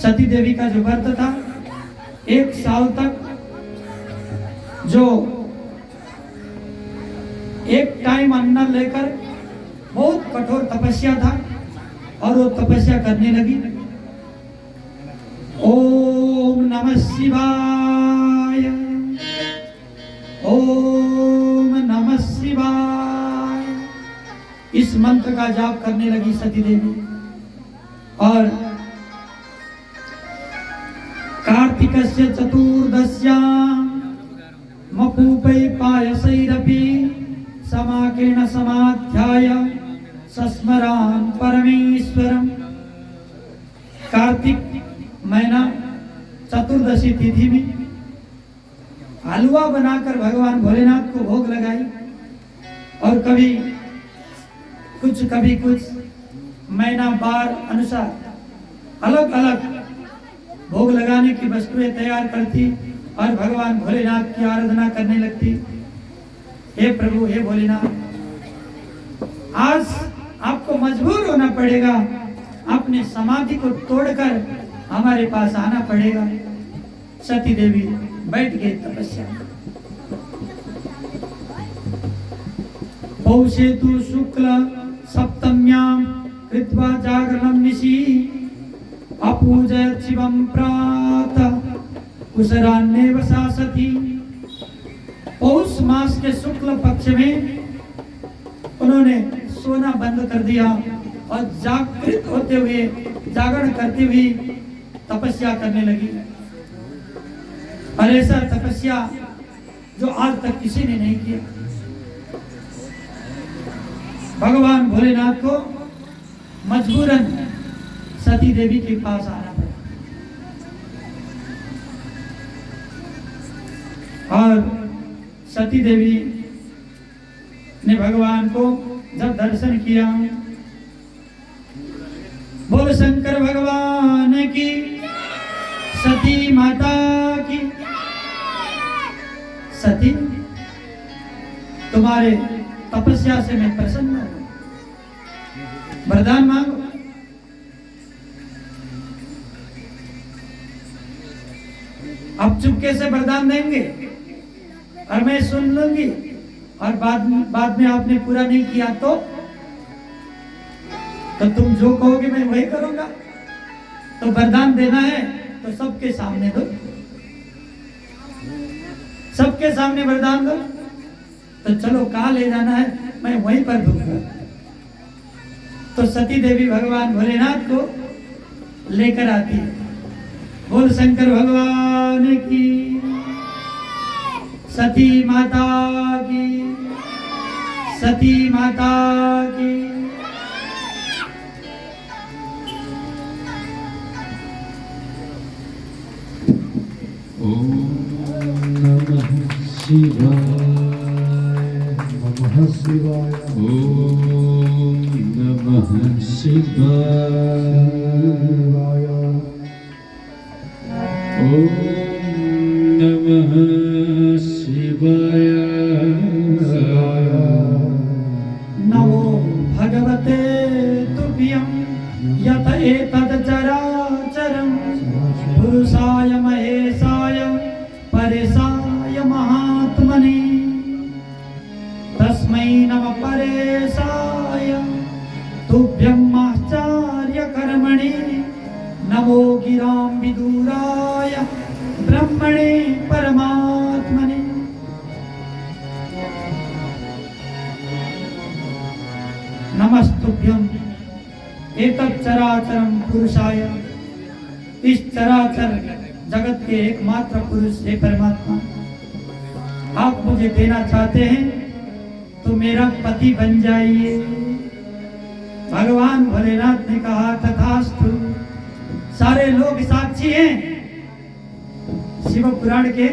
सती देवी का जो व्रत था, 1 साल तक जो एक टाइम अन्न लेकर बहुत कठोर तपस्या था और वो तपस्या करने लगी। ओम नमः शिवाय, ओम नमः शिवाय, इस मंत्र का जाप करने लगी सती देवी। और कार्तिकस्य चतुर्दश्यां मपूपै पायसैरपि समाकेन समाध्याय सस्मरान परमेश्वरम। कार्तिक महीना चतुर्दशी तिथि में हलवा बनाकर भगवान भोलेनाथ को भोग लगाई और कभी कुछ महीना बार अनुसार अलग अलग भोग लगाने की वस्तुएं तैयार करती और भगवान भोलेनाथ की आराधना करने लगती। हे प्रभु, हे भोलेनाथ, आज आपको मजबूर होना पड़ेगा, अपने समाधि को तोड़कर हमारे पास आना पड़ेगा। सती देवी बैठ गई तपस्या। पौषेतु शुक्ल सप्तम्यां कृत्वा जागरणं निशि अपूजयत् शिवं प्रातः कुशरान्नेव सा सती। पौष मास के शुक्ल पक्ष में उन्होंने सोना बंद कर दिया और जागृत होते हुए, जागरण करते हुए तपस्या करने लगी। और ऐसा तपस्या जो आज तक किसी ने नहीं किया। भगवान भोलेनाथ को मजबूरन सती देवी के पास आना पड़ा। और सती देवी ने भगवान को जब दर्शन किया, बोल शंकर भगवान की, सती माता की। सती, तुम्हारे तपस्या से मैं प्रसन्न हूं, वरदान मांगो। अब चुपके से वरदान देंगे और मैं सुन लूंगी, और बाद में आपने पूरा नहीं किया तो तुम जो कहोगे मैं वही करूंगा। तो वरदान देना है तो सबके सामने दो, सबके सामने वरदान दो। तो चलो, कहाँ ले जाना है मैं वहीं पर दूंगा। तो सती देवी भगवान भोलेनाथ को लेकर आती है। बोल शंकर भगवान की, सती माता की, सती माता की।
ओम नमः शिवाय, नमः शिवाय, ओम नमः शिवाय, ओम नमः शिवाय।
नमो भगवते तुभ्यं यत एतत् चराचरं पुरुषाय महेशाय परेशाय महात्मने। तस्मै नमः परेशाय तुभ्यं आचार्य कर्मणे। नमो गिरां विदुराय ब्रह्मणे परमात्मने। नमस्तुभ्यं एतत् चराचरं पुरुषाय। इस चराचर जगत के एकमात्र पुरुष है परमात्मा। आप मुझे देना चाहते हैं तो मेरा पति बन जाइए। भगवान भोलेनाथ ने कहा तथास्तु। सारे लोग साक्षी हैं, शिव पुराण के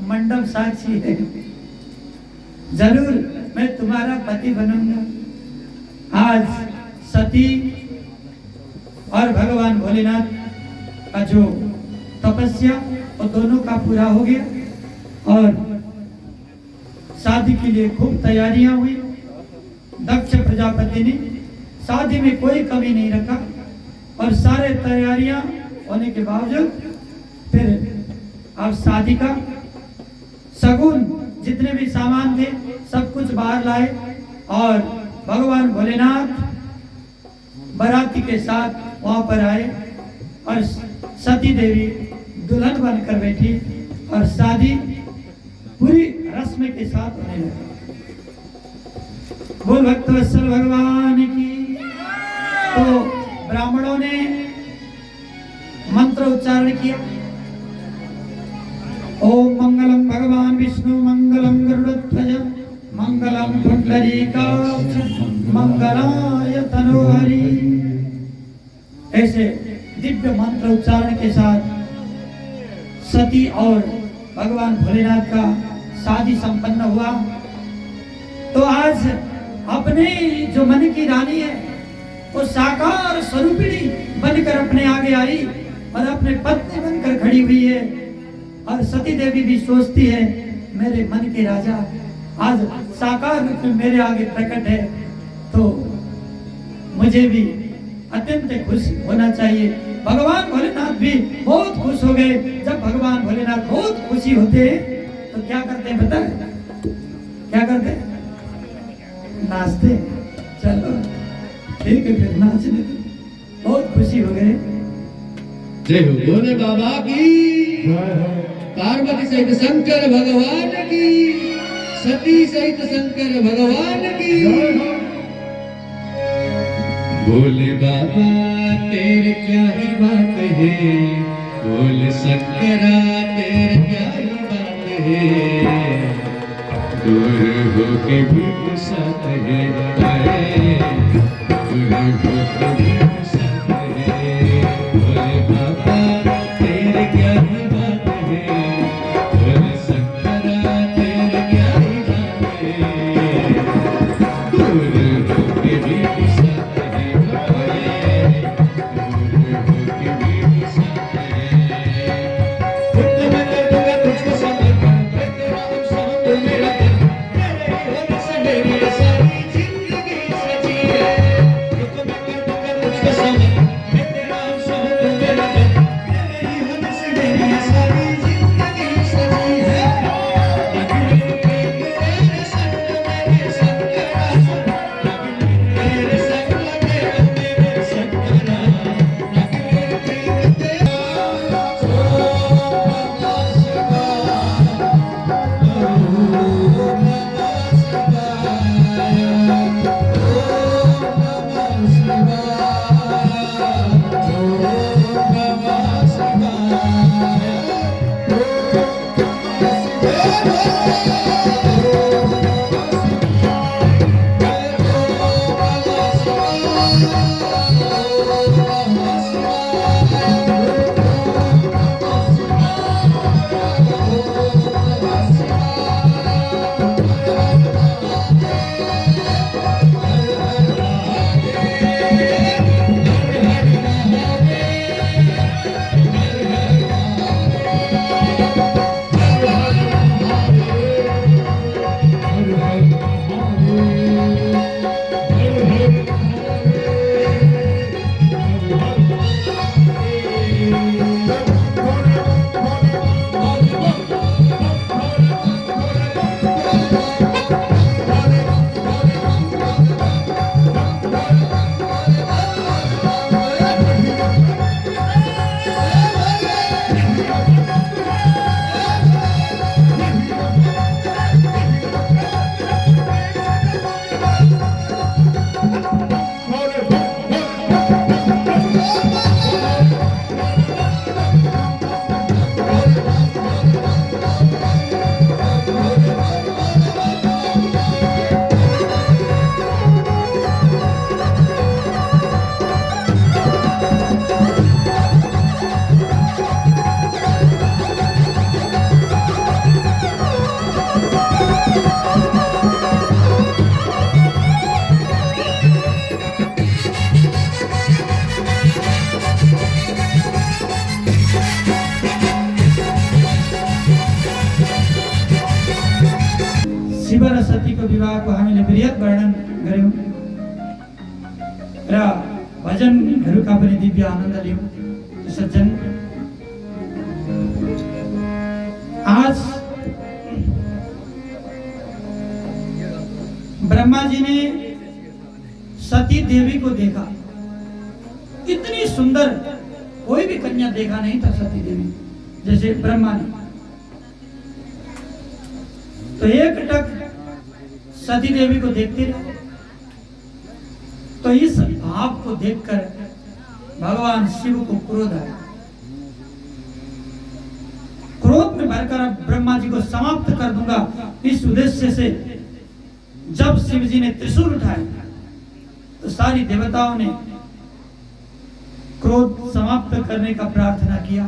मंडप साक्षी है। जरूर मैं तुम्हारा पति बनूंगा। आज सती और भगवान भोलेनाथ का जो तपस्या वो दोनों का पूरा हो गया और शादी के लिए खूब तैयारियां हुई। दक्ष प्रजापति ने शादी में कोई कमी नहीं रखा और सारे तैयारियां होने के बावजूद फिर अब शादी का शगुन जितने भी सामान थे सब कुछ बाहर लाए और भगवान भोलेनाथ बाराती के साथ वहां पर आए और सती देवी दुल्हन बनकर बैठी और शादी पूरी रस्म के साथ होने लगी। बोल भक्तवत्सल भगवान की। तो ब्राह्मणों ने मंत्र उच्चारण किया, ओम मंगलम भगवान विष्णु मंगलम गरुड़ध्वज मंगलम पुंडरीकाक्ष मंगलाय तनोहरि। ऐसे दिव्य मंत्र उच्चारण के साथ सती और भगवान भोलेनाथ का शादी संपन्न हुआ। तो आज अपने जो मन की रानी है वो साकार स्वरूपिणी बनकर अपने आगे आई और अपने पत्नी बनकर खड़ी हुई है। और सती देवी भी सोचती है मेरे मन के राजा आज साकार रूप में मेरे आगे प्रकट है, तो मुझे भी अत्यंत खुश होना चाहिए। भगवान भोलेनाथ भी बहुत खुश हो गए। जब भगवान भोलेनाथ बहुत खुशी होते हैं तो क्या करते हैं पता है? क्या करते हैं? नाचते। चलो ठीक है फिर नाचने दो। बहुत खुशी हो गए।
जय हो भोले बाबा की, पार्वती सहित शंकर भगवान की, सती सहित शंकर भगवान की। भोले बाबा तेरे क्या ही बात है, भोले शंकरा तेरे क्या ही बात है, दूर होके भी साथ है, दूर होके भी साथ है। भोले बाबा तेरे क्या ही बात है, भोले शंकरा तेरे क्या ही बात है, दूर होके भी साथ है, दूर होके भी साथ है। खुद मैं कर दूंगा तुझको समर्पण, मैं तेरा अंश हूँ तू मेरा तन, तेरे ही होने से मेरी सारी जिंदगी सजी है। खुद मैं कर दूंगा तुझको समर्पण, मैं तेरा अंश हूँ तू मेरा तन, तेरे ही होने से मेरी सारी जिंदगी सजी है। लगे तेरे संग मेरे शंकरा, तेरे संग लगे मेरे शंकरा, लगे तेरे
शिवर सती को विवाह को हामीले बृहत वर्णन गर्यौं र भजनहरूका पनि दिव्य आनन्द लियौं। सज्जन, आज ब्रह्मा जी ने सती देवी को देखा, इतनी सुंदर कोई भी कन्या देखा नहीं था सती देवी जैसे ब्रह्मा ने। तो एक टक सती देवी को देखते रहे। तो इस भाव को देखकर भगवान शिव को क्रोध आया। क्रोध में भरकर अब ब्रह्मा जी को समाप्त कर दूंगा, इस उद्देश्य से जब शिव जी ने त्रिशूल उठाया तो सारी देवताओं ने क्रोध समाप्त करने का प्रार्थना किया।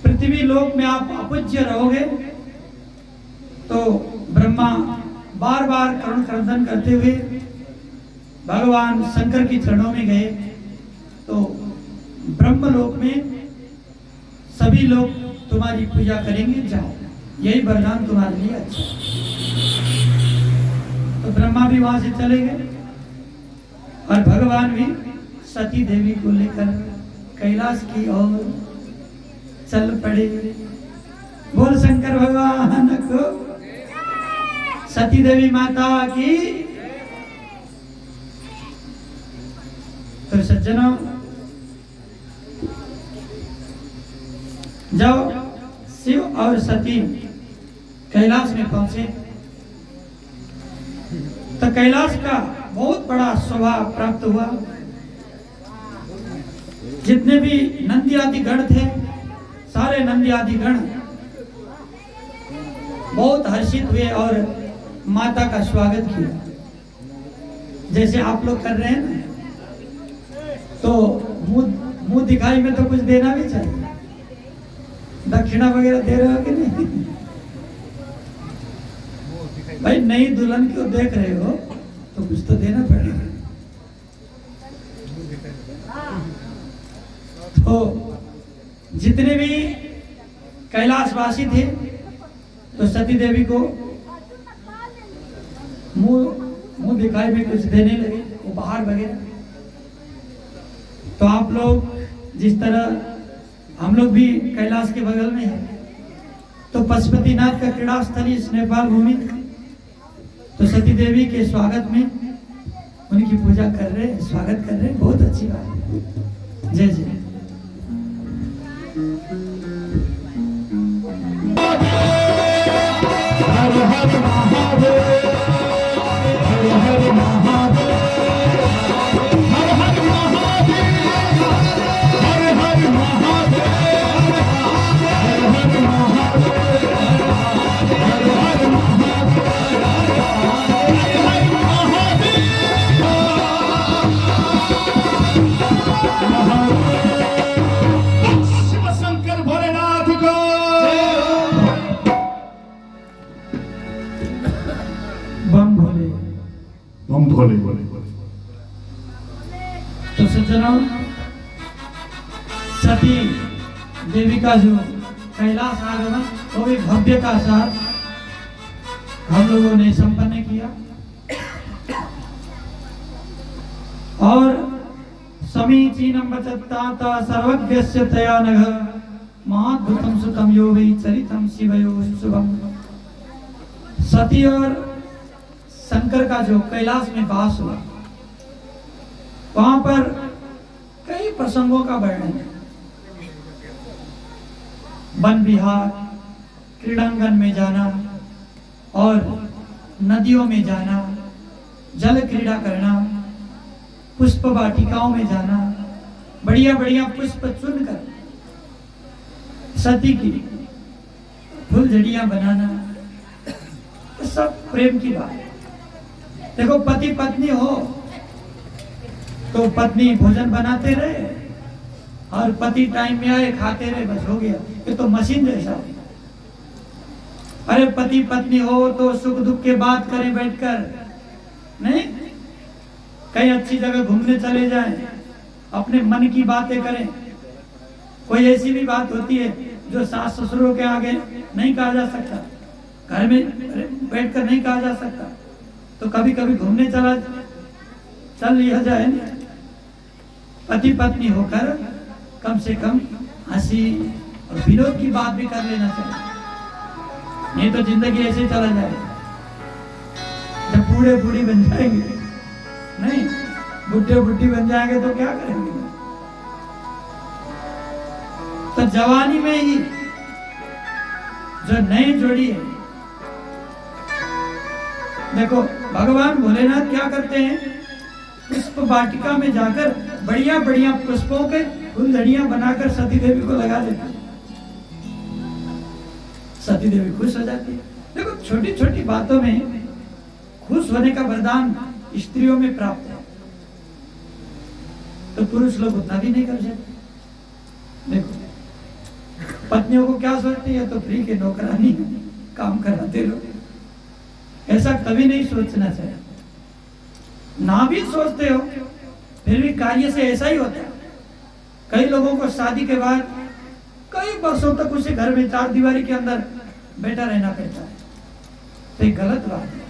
पृथ्वी लोक में आप अपूज्य रहोगे। तो ब्रह्मा बार बार करुण क्रंदन करते हुए भगवान शंकर की चरणों में गए। तो ब्रह्मलोक में सभी लोग तुम्हारी पूजा करेंगे, जाओ, यही वरदान तुम्हारे लिए अच्छा। तो ब्रह्मा भी वहां से चले गए और भगवान भी सती देवी को लेकर कैलाश की ओर चल पड़े। बोल शंकर भगवान को, सती देवी माता की। तो सज्जनों, जब शिव और सती कैलाश में पहुंचे तो कैलाश का बहुत बड़ा शोभा प्राप्त हुआ। जितने भी नंदी आदि गण थे, सारे नंदी आदि गण बहुत हर्षित हुए और माता का स्वागत किया, जैसे आप लोग कर रहे हैं ना। तो मुंह दिखाई में तो कुछ देना भी चाहिए, दक्षिणा वगैरह दे रहे हो कि नहीं? भाई नई दुल्हन को देख रहे हो तो कुछ तो देना पड़ेगा। तो जितने भी कैलाशवासी थे तो सती देवी को मुंह दिखाई में कुछ देने लगे, उपहार वगैरह। तो आप लोग जिस तरह हम लोग भी कैलाश के बगल में हैं, तो पशुपतिनाथ का क्रीड़ा स्थल इस नेपाल भूमि, तो सती देवी के स्वागत में उनकी पूजा कर रहे हैं, स्वागत कर रहे हैं, बहुत अच्छी बात है। जय जय।
हर हर महादेव, हर हर महादेव, हर हर महादेव, हर हर महादेव, हर हर महादेव, हर हर महादेव। शिव शंकर भोलेनाथ को
बम भोले।
बम भोले भोले।
तो सज्जनों, सती देवी का जो कैलाश आगमन वो भी भव्य का साथ हम लोगों ने संपन्न किया। और समीचीनं वचत्ता सर्वज्ञस्य तया नघ महाद्भुतं सुतं यो वै चरितं शिवयो शुभम। सती और शंकर का जो कैलाश में वास हुआ, वहां पर कई प्रसंगों का वर्णन है। वन विहार, क्रीड़ांगन में जाना और नदियों में जाना, जल क्रीड़ा करना, पुष्प वाटिकाओं में जाना, बढ़िया बढ़िया पुष्प चुनकर सती की फुलझड़ियां बनाना, ये सब प्रेम की बात है। देखो, पति पत्नी हो तो पत्नी भोजन बनाते रहे और पति टाइम में आए खाते रहे, बस हो गया। ये तो मशीन जैसा है। अरे पति पत्नी हो तो सुख दुख के बात करें बैठकर, नहीं कहीं अच्छी जगह घूमने चले जाएं, अपने मन की बातें करें। कोई ऐसी भी बात होती है जो सास ससुरों के आगे नहीं कहा जा सकता, घर में बैठकर नहीं कहा जा सकता, तो कभी कभी घूमने चल लिया जाए। पति पत्नी होकर कम से कम हंसी और विनोद की बात भी कर लेना चाहिए, नहीं तो जिंदगी ऐसे चला जाए। बूढ़े बूढ़ी बन जाएंगे, नहीं, बुढ़े बुढ़ी बन जाएंगे तो क्या करेंगे? तो जवानी में ही जो नई जोड़ी है, देखो भगवान भोलेनाथ क्या करते हैं, पुष्प वाटिका में जाकर बढ़िया बढ़िया पुष्पों के फुलझड़ियां बनाकर सती देवी को लगा देते हैं। सती देवी खुश हो जाती है। देखो छोटी छोटी बातों में खुश होने का वरदान स्त्रियों में प्राप्त है, तो पुरुष लोग उतना भी नहीं कर सकते। देखो पत्नियों को क्या सोचती है, तो फ्री के नौकरानी काम कराते लोग, ऐसा कभी नहीं सोचना चाहिए। ना भी सोचते हो फिर भी कार्य से ऐसा ही होता है। कई लोगों को शादी के बाद कई वर्षों तक उसे घर में चार दीवारी के अंदर बैठा रहना पड़ता है, तो एक गलत बात है।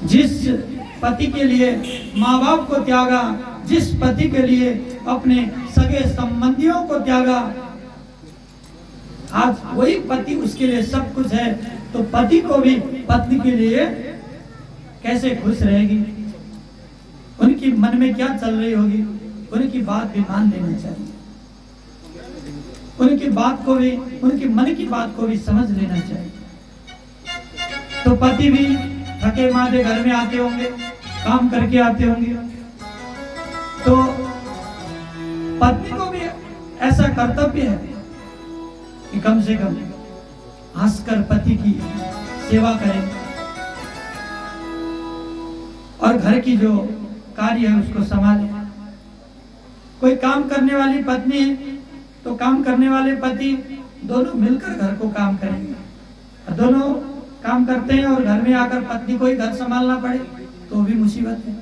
जिस पति के लिए माँ बाप को त्यागा, जिस पति के लिए अपने सगे संबंधियों को त्यागा, आज वही पति उसके लिए सब कुछ है, तो पति को भी पत्नी के लिए कैसे खुश रहेगी, उनकी मन में क्या चल रही होगी, उनकी बात भी मान लेना चाहिए, उनकी बात को भी, उनकी मन की बात को भी समझ लेना चाहिए। तो पति भी थके मादे घर में आते होंगे, काम करके आते होंगे, तो पत्नी को भी ऐसा कर्तव्य है कि कम से कम हंसकर पति की सेवा करें और घर की जो कार्य है उसको संभालें। कोई काम करने वाली पत्नी है तो काम करने वाले पति दोनों मिलकर घर को काम करेंगे। दोनों काम करते हैं और घर में आकर पत्नी को ही घर संभालना पड़े तो भी मुसीबत है।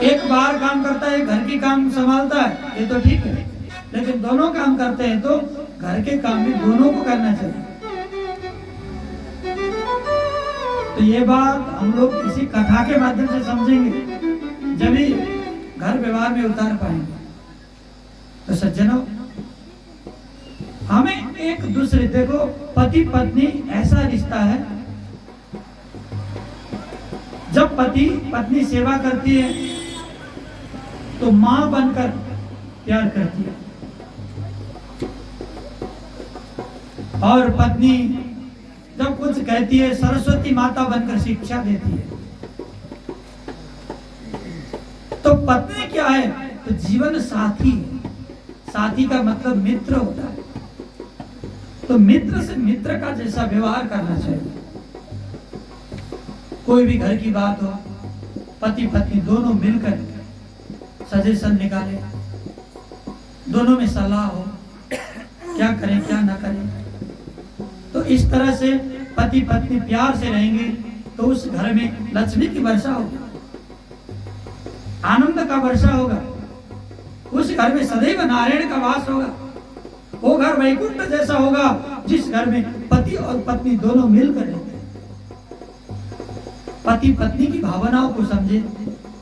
एक बार काम करता है, घर की काम संभालता है, ये तो ठीक है, लेकिन दोनों काम करते हैं तो घर के काम भी दोनों को करना चाहिए। तो ये बात हम लोग इसी कथा के माध्यम से समझेंगे, जब ही घर व्यवहार में उतार पाएंगे। तो सज्जनों, हमें एक दूसरे, देखो पति पत्नी ऐसा रिश्ता है, जब पति पत्नी सेवा करती है तो मां बनकर प्यार करती है, और पत्नी जब कुछ कहती है सरस्वती माता बनकर शिक्षा देती है। तो पत्नी क्या है, तो जीवन साथी। साथी का मतलब मित्र होता है, तो मित्र से मित्र का जैसा व्यवहार करना चाहिए। कोई भी घर की बात हो, पति पत्नी दोनों मिलकर सजेशन निकाले, दोनों में सलाह हो, क्या करें क्या ना करें। तो इस तरह से पति पत्नी प्यार से रहेंगे तो उस घर में लक्ष्मी की वर्षा होगी, आनंद का वर्षा होगा, उस घर में सदैव नारायण का वास होगा। वो घर वैकुंठ जैसा होगा जिस घर में पति और पत्नी दोनों मिलकर रहते हैं। पति पत्नी की भावनाओं को समझे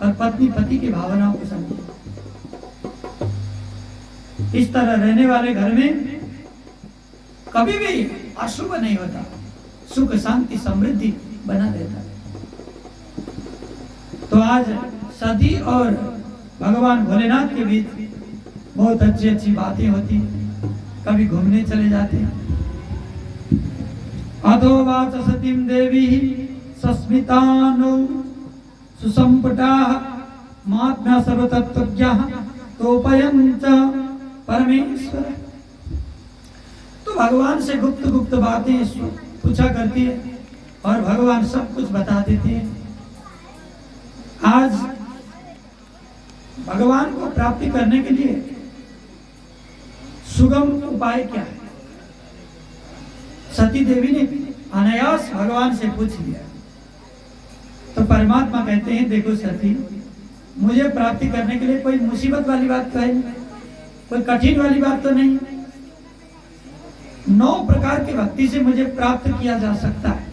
और पत्नी पति की भावनाओं को समझे। इस तरह रहने वाले घर में कभी भी अशुभ नहीं होता, सुख शांति समृद्धि बना रहता है। तो आज सती और भगवान भोलेनाथ के बीच बहुत अच्छी अच्छी बातें होती, कभी घूमने चले जाते हैं। अधोवाच सतीं देवी सस्मितानो सुसंपुटाः महात्म्या सर्वतत्त्वज्ञाः तोपयन्च परमेश्वर। तो भगवान से गुप्त गुप्त बातें पूछा करती है और भगवान सब कुछ बता देते हैं। आज भगवान को प्राप्ति करने के लिए सुगम उपाय क्या है? सती देवी ने अनायास भगवान से पूछ लिया। तो परमात्मा कहते हैं, देखो सती, मुझे प्राप्ति करने के लिए कोई मुसीबत वाली बात तो है नहीं, कोई कठिन वाली बात तो नहीं। 9 प्रकार की भक्ति से मुझे प्राप्त किया जा सकता है।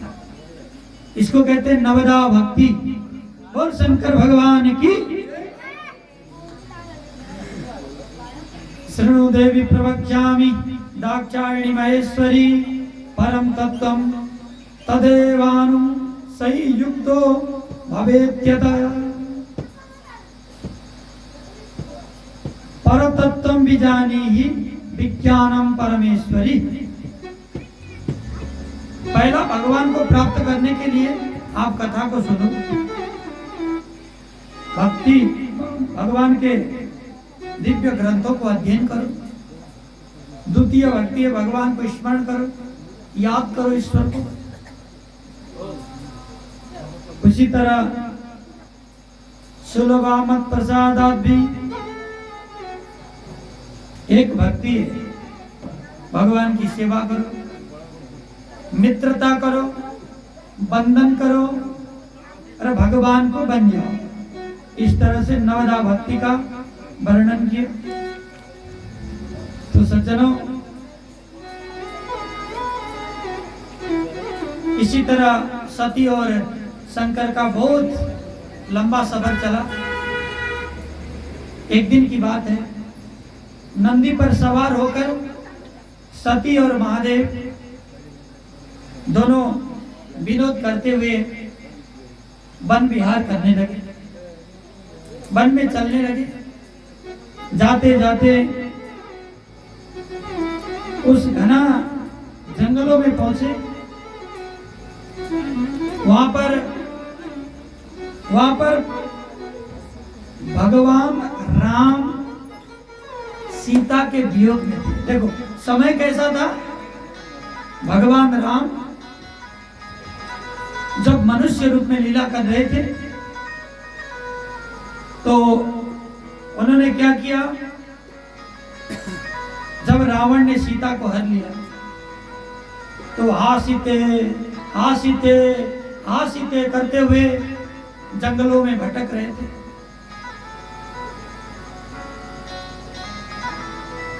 इसको कहते हैं नवदा भक्ति। बोल शंकर भगवान की। शृणु देवी प्रवक्ष्यामि दाक्षायणी महेश्वरी परम तत्वम तदेवानु सही युक्तो भवेत्यतः परतत्वं विजानीहि विज्ञानम परमेश्वरी। पहला भगवान को प्राप्त करने के लिए आप कथा को सुनो, भक्ति भगवान के दिव्य ग्रंथों को अध्ययन करो, द्वितीय भक्ति भगवान को स्मरण करो, याद करो ईश्वर को। उसी तरह सुलभामत प्रसादात भी एक भक्ति है, भगवान की सेवा करो, मित्रता करो, बंधन करो और भगवान को बन जाओ। इस तरह से नवदा भक्ति का वर्णन किया। तो सज्जनों, इसी तरह सती और शंकर का बहुत लंबा सफर चला। एक दिन की बात है, नंदी पर सवार होकर सती और महादेव दोनों विनोद करते हुए वन विहार करने लगे, वन में चलने लगे। जाते जाते उस घना जंगलों में पहुंचे। वहां पर भगवान राम सीता के वियोग में थे। देखो समय कैसा था, भगवान राम जब मनुष्य रूप में लीला कर रहे थे तो उन्होंने क्या किया, जब रावण ने सीता को हर लिया तो हासीते हासीते हासीते करते हुए जंगलों में भटक रहे थे।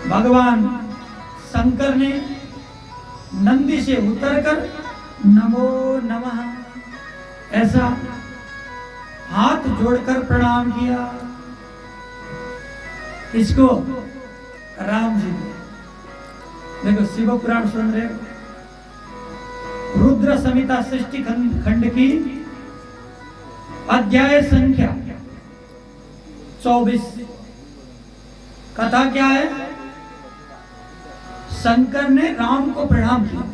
भगवान शंकर ने नंदी से उतरकर नमो नमः ऐसा हाथ जोड़कर प्रणाम किया। इसको राम जी ने, देखो शिव पुराण सुन रहे हो, रुद्र संहिता सृष्टि खंड की अध्याय संख्या 24। कथा क्या है, शंकर ने राम को प्रणाम किया।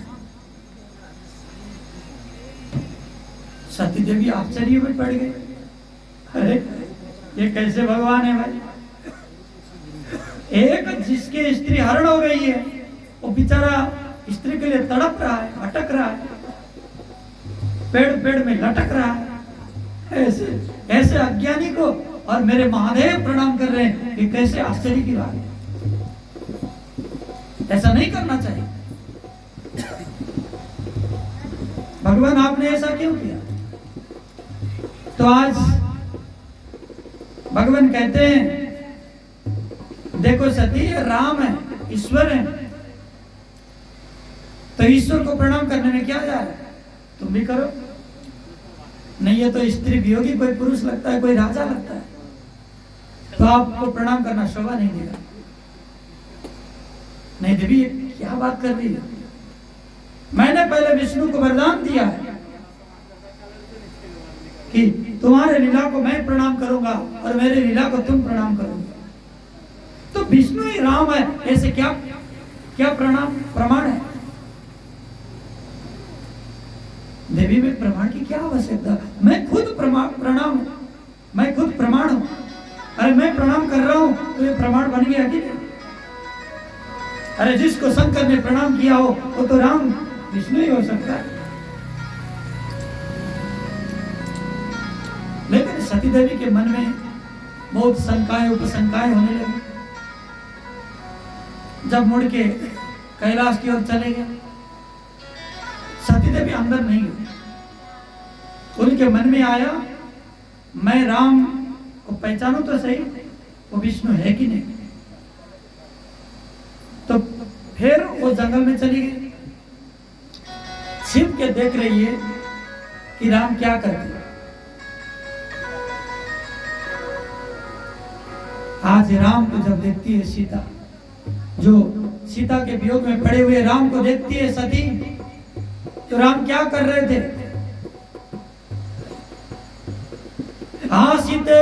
सती देवी आश्चर्य में पड़ गई, अरे ये कैसे भगवान है भाई, एक जिसके स्त्री हरण हो गई है वो बेचारा स्त्री के लिए तड़प रहा है, भटक रहा है, पेड़ पेड़ में लटक रहा है। ऐसे ऐसे अज्ञानी को और मेरे महादेव प्रणाम कर रहे हैं, ये कैसे आश्चर्य की बात है। ऐसा नहीं करना चाहिए। भगवान आपने ऐसा क्यों किया? तो आज भगवान कहते हैं देखो सती, ये राम है, ईश्वर है, तो ईश्वर को प्रणाम करने में क्या जा रहा है, तुम भी करो। नहीं है तो स्त्री वियोगी कोई पुरुष लगता है, कोई राजा लगता है, तो आपको प्रणाम करना शोभा नहीं देगा। नहीं देवी क्या बात कर रही है, मैंने पहले विष्णु को वरदान दिया है कि तुम्हारे लीला को मैं प्रणाम करूंगा और मेरे लीला को तुम प्रणाम करोगे। तो विष्णु ही राम है, ऐसे क्या क्या प्रमाण है? देवी में प्रमाण की क्या आवश्यकता? मैं खुद मैं खुद प्रमाण हूं। अरे मैं प्रणाम कर रहा हूं तो ये प्रमाण बन गया कि नहीं? अरे जिसको शंकर ने प्रणाम किया हो वो तो राम विष्णु ही हो सकता है। लेकिन सती देवी के मन में बहुत शंकाएं उपशंकाएं होने लगी। जब मुड़ के कैलाश की ओर चले गए, सती देवी अंदर नहीं गई। उनके मन में आया मैं राम को पहचानू तो सही, वो विष्णु है कि नहीं। तो फिर वो जंगल में चली गई, छिप के देख रही है कि राम क्या करते। आज राम को जब देखती है सीता, जो सीता के वियोग में पड़े हुए राम को देखती है सती, तो राम क्या कर रहे थे? हाँ सीते,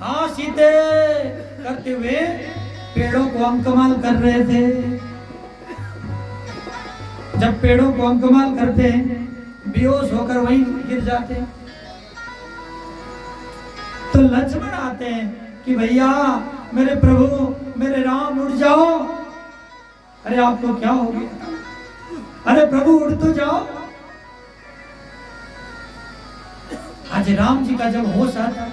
हाँ सीते करते हुए पेड़ों को अंकमाल कर रहे थे। जब पेड़ों को अंकमाल करते हैं, बेहोश होकर वहीं गिर जाते हैं, तो लक्ष्मण आते हैं कि भैया मेरे प्रभु, मेरे राम उठ जाओ। अरे आपको क्या हो गया? अरे प्रभु उठ तो जाओ। आज राम जी का जब होश आता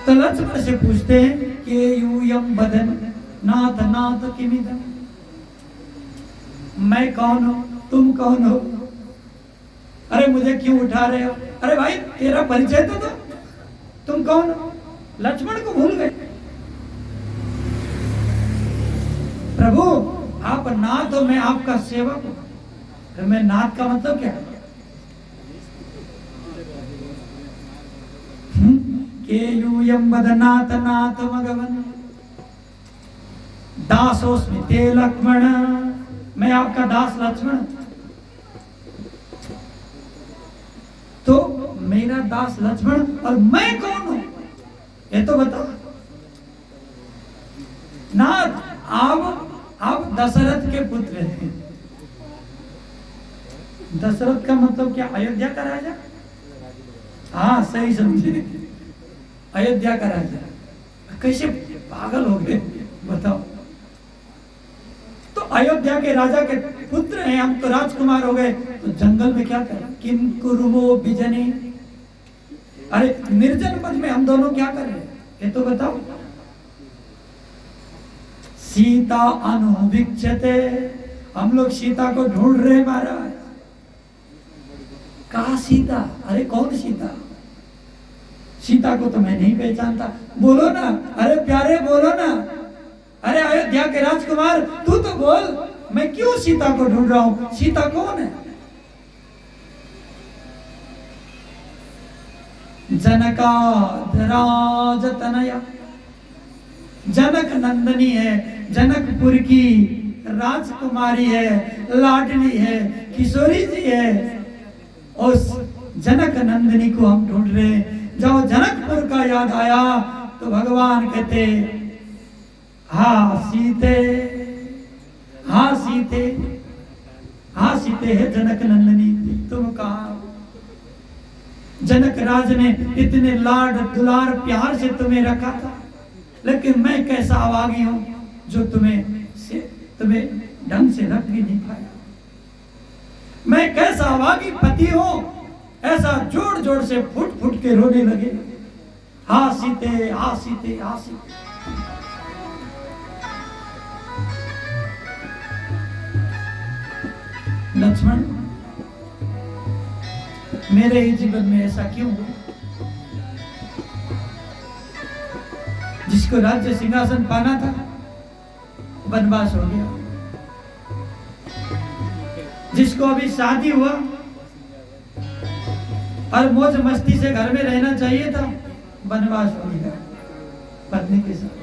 तो लक्ष्मण से पूछते हैं कि यूयम बदन नाथ नाथ किमिदम, मैं कौन हूं, तुम कौन हो? अरे मुझे क्यों उठा रहे हो? अरे भाई तेरा परिचय तो दो, तुम कौन हो? लक्ष्मण को भूल गए। प्रभु आप नाथ हो, मैं आपका सेवक हूं। तो मैं नाथ का मतलब क्या है? के यूयम बदनाथ नाथ मगवन दासोस्मि ते लक्ष्मण, मैं आपका दास लक्ष्मण। तो मेरा दास लक्ष्मण और मैं कौन हूं ये तो बताओ। नाथ आप दशरथ के पुत्र हैं। दशरथ का मतलब क्या? अयोध्या का राजा। हाँ सही समझे, अयोध्या का राजा। कैसे पागल हो गए बताओ। तो अयोध्या के राजा के पुत्र हैं हम, तो राजकुमार हो गए, तो जंगल में क्या करें? किम कुरुवो बिजने, अरे निर्जन पद में हम दोनों क्या कर रहे हैं ये तो बताओ। सीता अनुविक्षते, हम लोग सीता को ढूंढ रहे महाराज। कहा सीता? अरे कौन सीता? सीता को तो मैं नहीं पहचानता। बोलो ना, अरे प्यारे बोलो ना। अरे अयोध्या के राजकुमार तू तो बोल, मैं क्यों सीता को ढूंढ रहा हूं? सीता कौन है? जनकाधराज तनया, जनक नंदनी है, जनकपुर की राजकुमारी है, लाडली है, किशोरी जी है। उस जनक नंदिनी को हम ढूंढ रहे हैं। जब जनकपुर का याद आया तो भगवान कहते हाँ सीते, हाँ सीते, हाँ सीते है जनक नंदिनी, तुम कहाँ? जनक राज ने इतने लाड दुलार प्यार से तुम्हें रखा था, लेकिन मैं कैसा अभागी हूं जो तुम्हें ढंग से रख भी नहीं पाया। मैं कैसा अभागी पति हूं, ऐसा जोड़ जोड़ से फुट फुट के रोने लगे। हाँ सीते, हाँ सीते, हाँ सीते। लक्ष्मण मेरे ही जीवन में ऐसा क्यों हुआ? जिसको राज्य सिंहासन पाना था वनवास हो गया, जिसको अभी शादी हुआ और मौज मस्ती से घर में रहना चाहिए था वनवास हो गया पत्नी के साथ।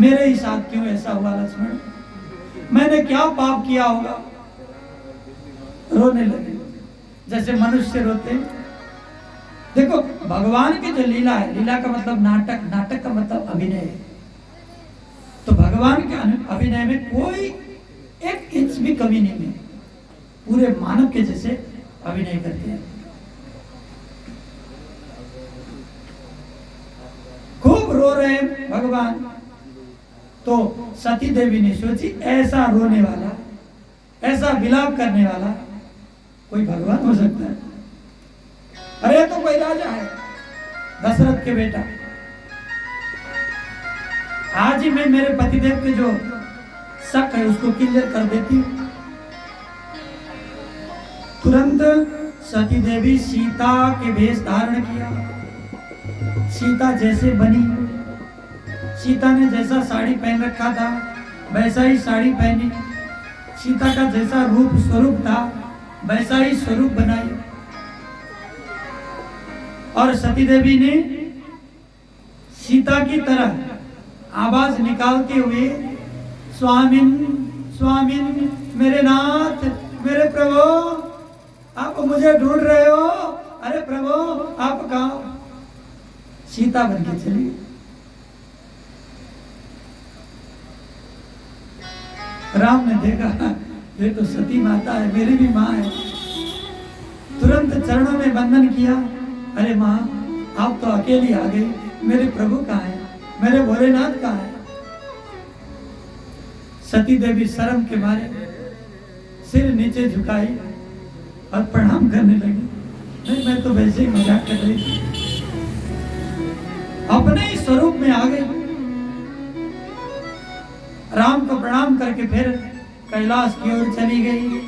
मेरे ही साथ क्यों ऐसा हुआ लक्ष्मण? मैंने क्या पाप किया होगा? रोने लगे जैसे मनुष्य रोते। देखो भगवान की जो लीला है, लीला का मतलब नाटक, नाटक का मतलब अभिनय है। तो भगवान के अभिनय में कोई एक इंच भी कमी नहीं है, पूरे मानव के जैसे अभिनय करते हैं। खूब रो रहे हैं भगवान। तो सती देवी ने सोची ऐसा रोने वाला, ऐसा विलाप करने वाला कोई भगवान हो सकता है? अरे तो कोई राजा है, दशरथ के बेटा। आज ही मैं मेरे पतिदेव के जो शक है उसको क्लियर कर देती हूँ। तुरंत सती देवी सीता के वेश धारण किया, सीता जैसे बनी। सीता ने जैसा साड़ी पहन रखा था वैसा ही साड़ी पहनी, सीता का जैसा रूप स्वरूप था वैसा ही स्वरूप बनाई। और सती देवी ने सीता की तरह आवाज निकालते हुए स्वामिन स्वामिन, मेरे नाथ, मेरे प्रभु, आप मुझे ढूंढ रहे हो? अरे प्रभु आप कहाँ हो? सीता बन के चली गई। राम ने देखा ये तो सती माता है, मेरी भी माँ है। तुरंत चरणों में वंदन किया। अरे माँ आप तो अकेली आ गई, मेरे प्रभु कहाँ है, मेरे भोलेनाथ कहाँ है? सती देवी शर्म के मारे सिर नीचे झुकाई और प्रणाम करने लगी। नहीं मैं तो वैसे ही मजाक कर रही थी। अपने ही स्वरूप में आ गई। राम को प्रणाम करके फिर कैलाश की ओर चली गई।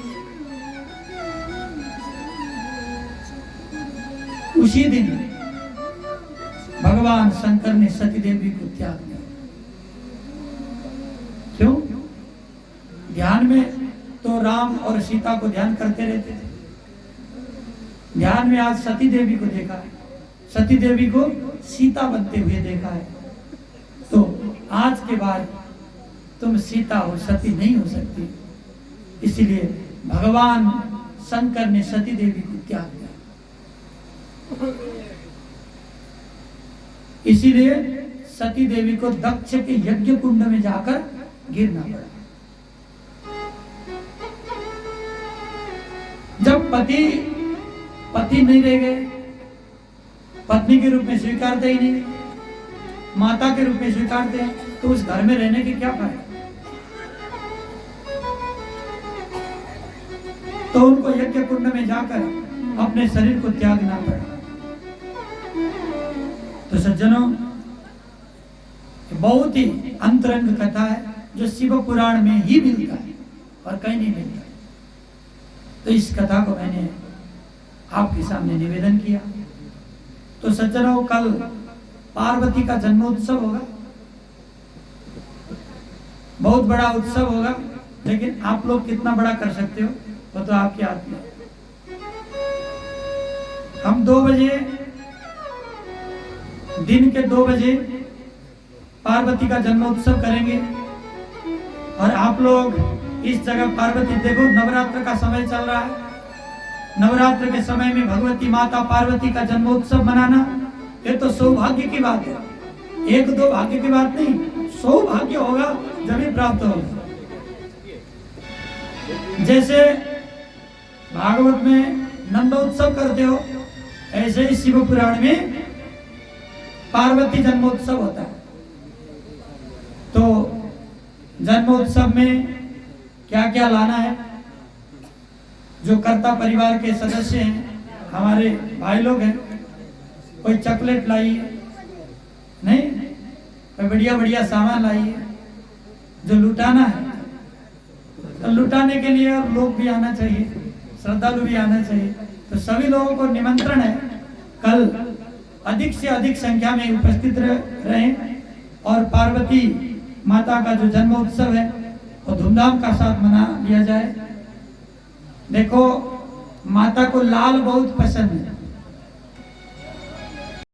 उसी दिन भगवान शंकर ने सती देवी को त्याग दिया। क्यों? ध्यान में तो राम और सीता को ध्यान करते रहते थे। ध्यान में आज सती देवी को देखा है, सती देवी को सीता बनते हुए देखा है। तो आज के बाद तुम सीता हो, सती नहीं हो सकती। इसलिए भगवान शंकर ने सती देवी को त्याग दिया। इसीलिए सती देवी को दक्ष के यज्ञ कुंड में जाकर गिरना पड़ा। जब पति नहीं रह गए, पत्नी के रूप में स्वीकारते ही नहीं, माता के रूप में स्वीकारते हैं, तो उस घर में रहने की क्या फायदा? तो उनको यज्ञ कुंड में जाकर अपने शरीर को त्यागना पड़ा। तो सज्जनों, बहुत ही अंतरंग कथा है जो शिव पुराण में ही मिलता है और कहीं नहीं मिलता। तो इस कथा को मैंने आपके सामने निवेदन किया। तो सज्जनों, कल पार्वती का जन्मोत्सव होगा, बहुत बड़ा उत्सव होगा, लेकिन आप लोग कितना बड़ा कर सकते हो वो तो आपके हाथ में। हम 2 बजे, दिन के 2 बजे पार्वती का जन्मोत्सव करेंगे। और आप लोग इस जगह पार्वती, देखो नवरात्र का समय चल रहा है, नवरात्र के समय में भगवती माता पार्वती का जन्मोत्सव मनाना ये तो सौभाग्य की बात है। 1-2 भाग्य की बात नहीं, सौभाग्य होगा जब ही प्राप्त होगा। जैसे भागवत में नंदोत्सव करते हो, ऐसे ही शिव पुराण में पार्वती जन्मोत्सव होता है। तो जन्मोत्सव में क्या क्या लाना है? जो कर्ता परिवार के सदस्य हैं, हमारे भाई लोग हैं, कोई चॉकलेट लाइए, नहीं कोई बढ़िया बढ़िया सामान लाइए। जो लुटाना है तो लुटाने के लिए और लोग भी आना चाहिए, श्रद्धालु भी आना चाहिए। तो सभी लोगों को निमंत्रण है, कल अधिक से अधिक संख्या में उपस्थित रहें और पार्वती माता का जो जन्मोत्सव है वो धूमधाम का साथ मना लिया जाए। देखो माता को लाल बहुत पसंद है,